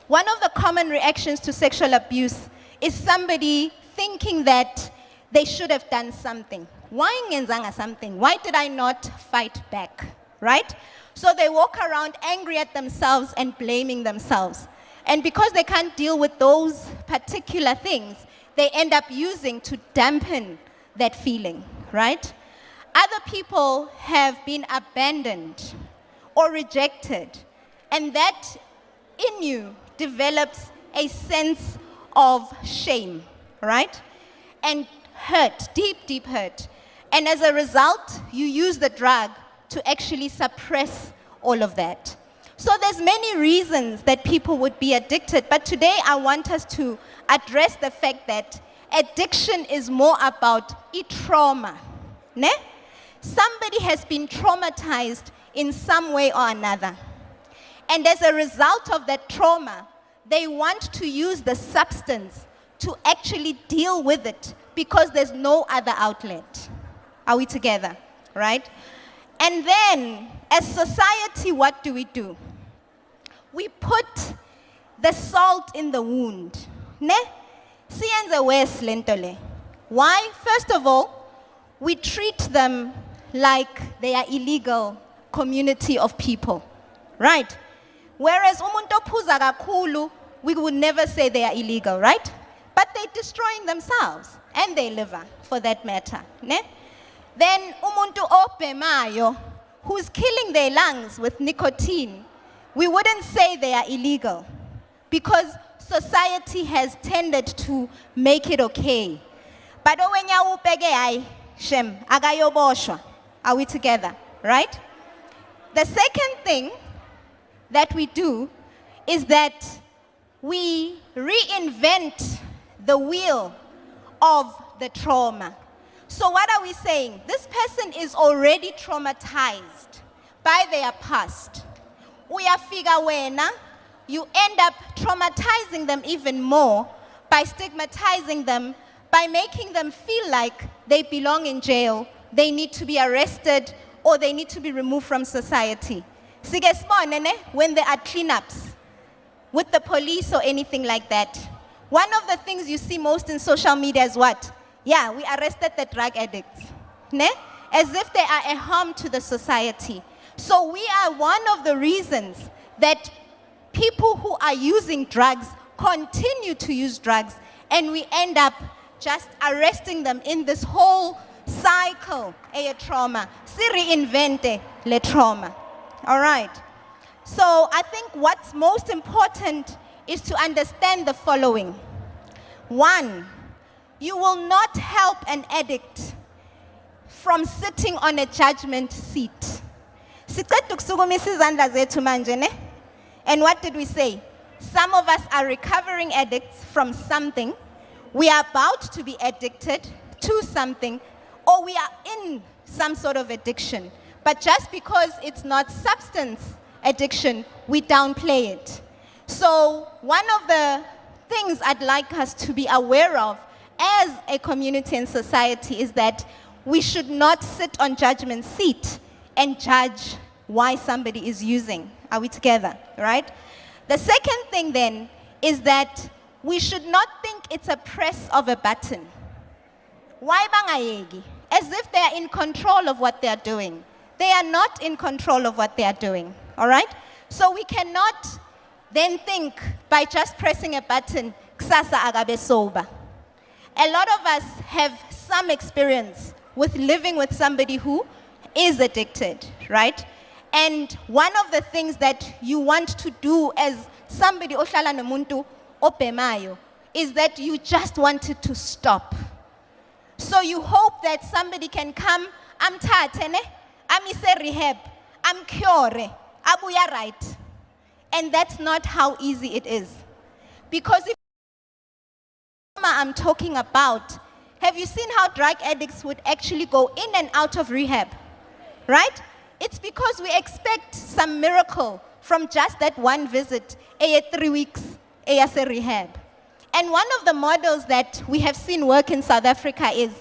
Speaker 14: One of the common reactions to sexual abuse is somebody thinking that they should have done something. Why ngenzanga something? Why did I not fight back? Right? So they walk around angry at themselves and blaming themselves. And because they can't deal with those particular things, they end up using to dampen that feeling, right? Other people have been abandoned or rejected, and that in you develops a sense of shame, right? And hurt, deep, deep hurt. And as a result, you use the drug to actually suppress all of that. So there's many reasons that people would be addicted, but today I want us to address the fact that addiction is more about trauma. Ne? Somebody has been traumatized in some way or another. And as a result of that trauma, they want to use the substance to actually deal with it because there's no other outlet. Are we together? Right? And then, as society, what do? We put the salt in the wound. Ne? Siyenze worse lentole. Why? First of all, we treat them like they are illegal community of people. Right? Whereas umuntu ophuza kakhulu, we would never say they are illegal, right? But they're destroying themselves and their liver, for that matter. Ne? Then umuntu obhemayo, who's killing their lungs with nicotine, we wouldn't say they are illegal because society has tended to make it okay. But owenya upege ay shem agayoboshwa. Are we together? Right? The second thing that we do is that we reinvent the wheel of the trauma. So what are we saying? This person is already traumatized by their past. Uyafika wena, you end up traumatizing them even more by stigmatizing them, by making them feel like they belong in jail, they need to be arrested, or they need to be removed from society. When there are cleanups, with the police or anything like that. One of the things you see most in social media is what? Yeah, we arrested the drug addicts. Ne? As if they are a harm to the society. So we are one of the reasons that people who are using drugs continue to use drugs, and we end up just arresting them in this whole cycle, a trauma. Si reinvente le trauma. All right. So I think what's most important is to understand the following. One, you will not help an addict from sitting on a judgment seat. And what did we say? Some of us are recovering addicts from something. We are about to be addicted to something, or we are in some sort of addiction. But just because it's not substance addiction, we downplay it. So one of the things I'd like us to be aware of as a community and society is that we should not sit on judgment seat and judge why somebody is using. Are we together, right? The second thing then is that we should not think it's a press of a button. Why bangayegi? As if they are in control of what they are doing. They are not in control of what they are doing, all right? So we cannot then think by just pressing a button, kusasa agabe sober. A lot of us have some experience with living with somebody who is addicted, right? And one of the things that you want to do as somebody ohlala nomuntu opemayo is that you just want it to stop. So you hope that somebody can come, I'm tatene, I'm rehab, I'm cure, abuya right. And that's not how easy it is. Because if I'm talking about, have you seen how drug addicts would actually go in and out of rehab? Right? It's because we expect some miracle from just that one visit, 3 weeks, rehab. And one of the models that we have seen work in South Africa is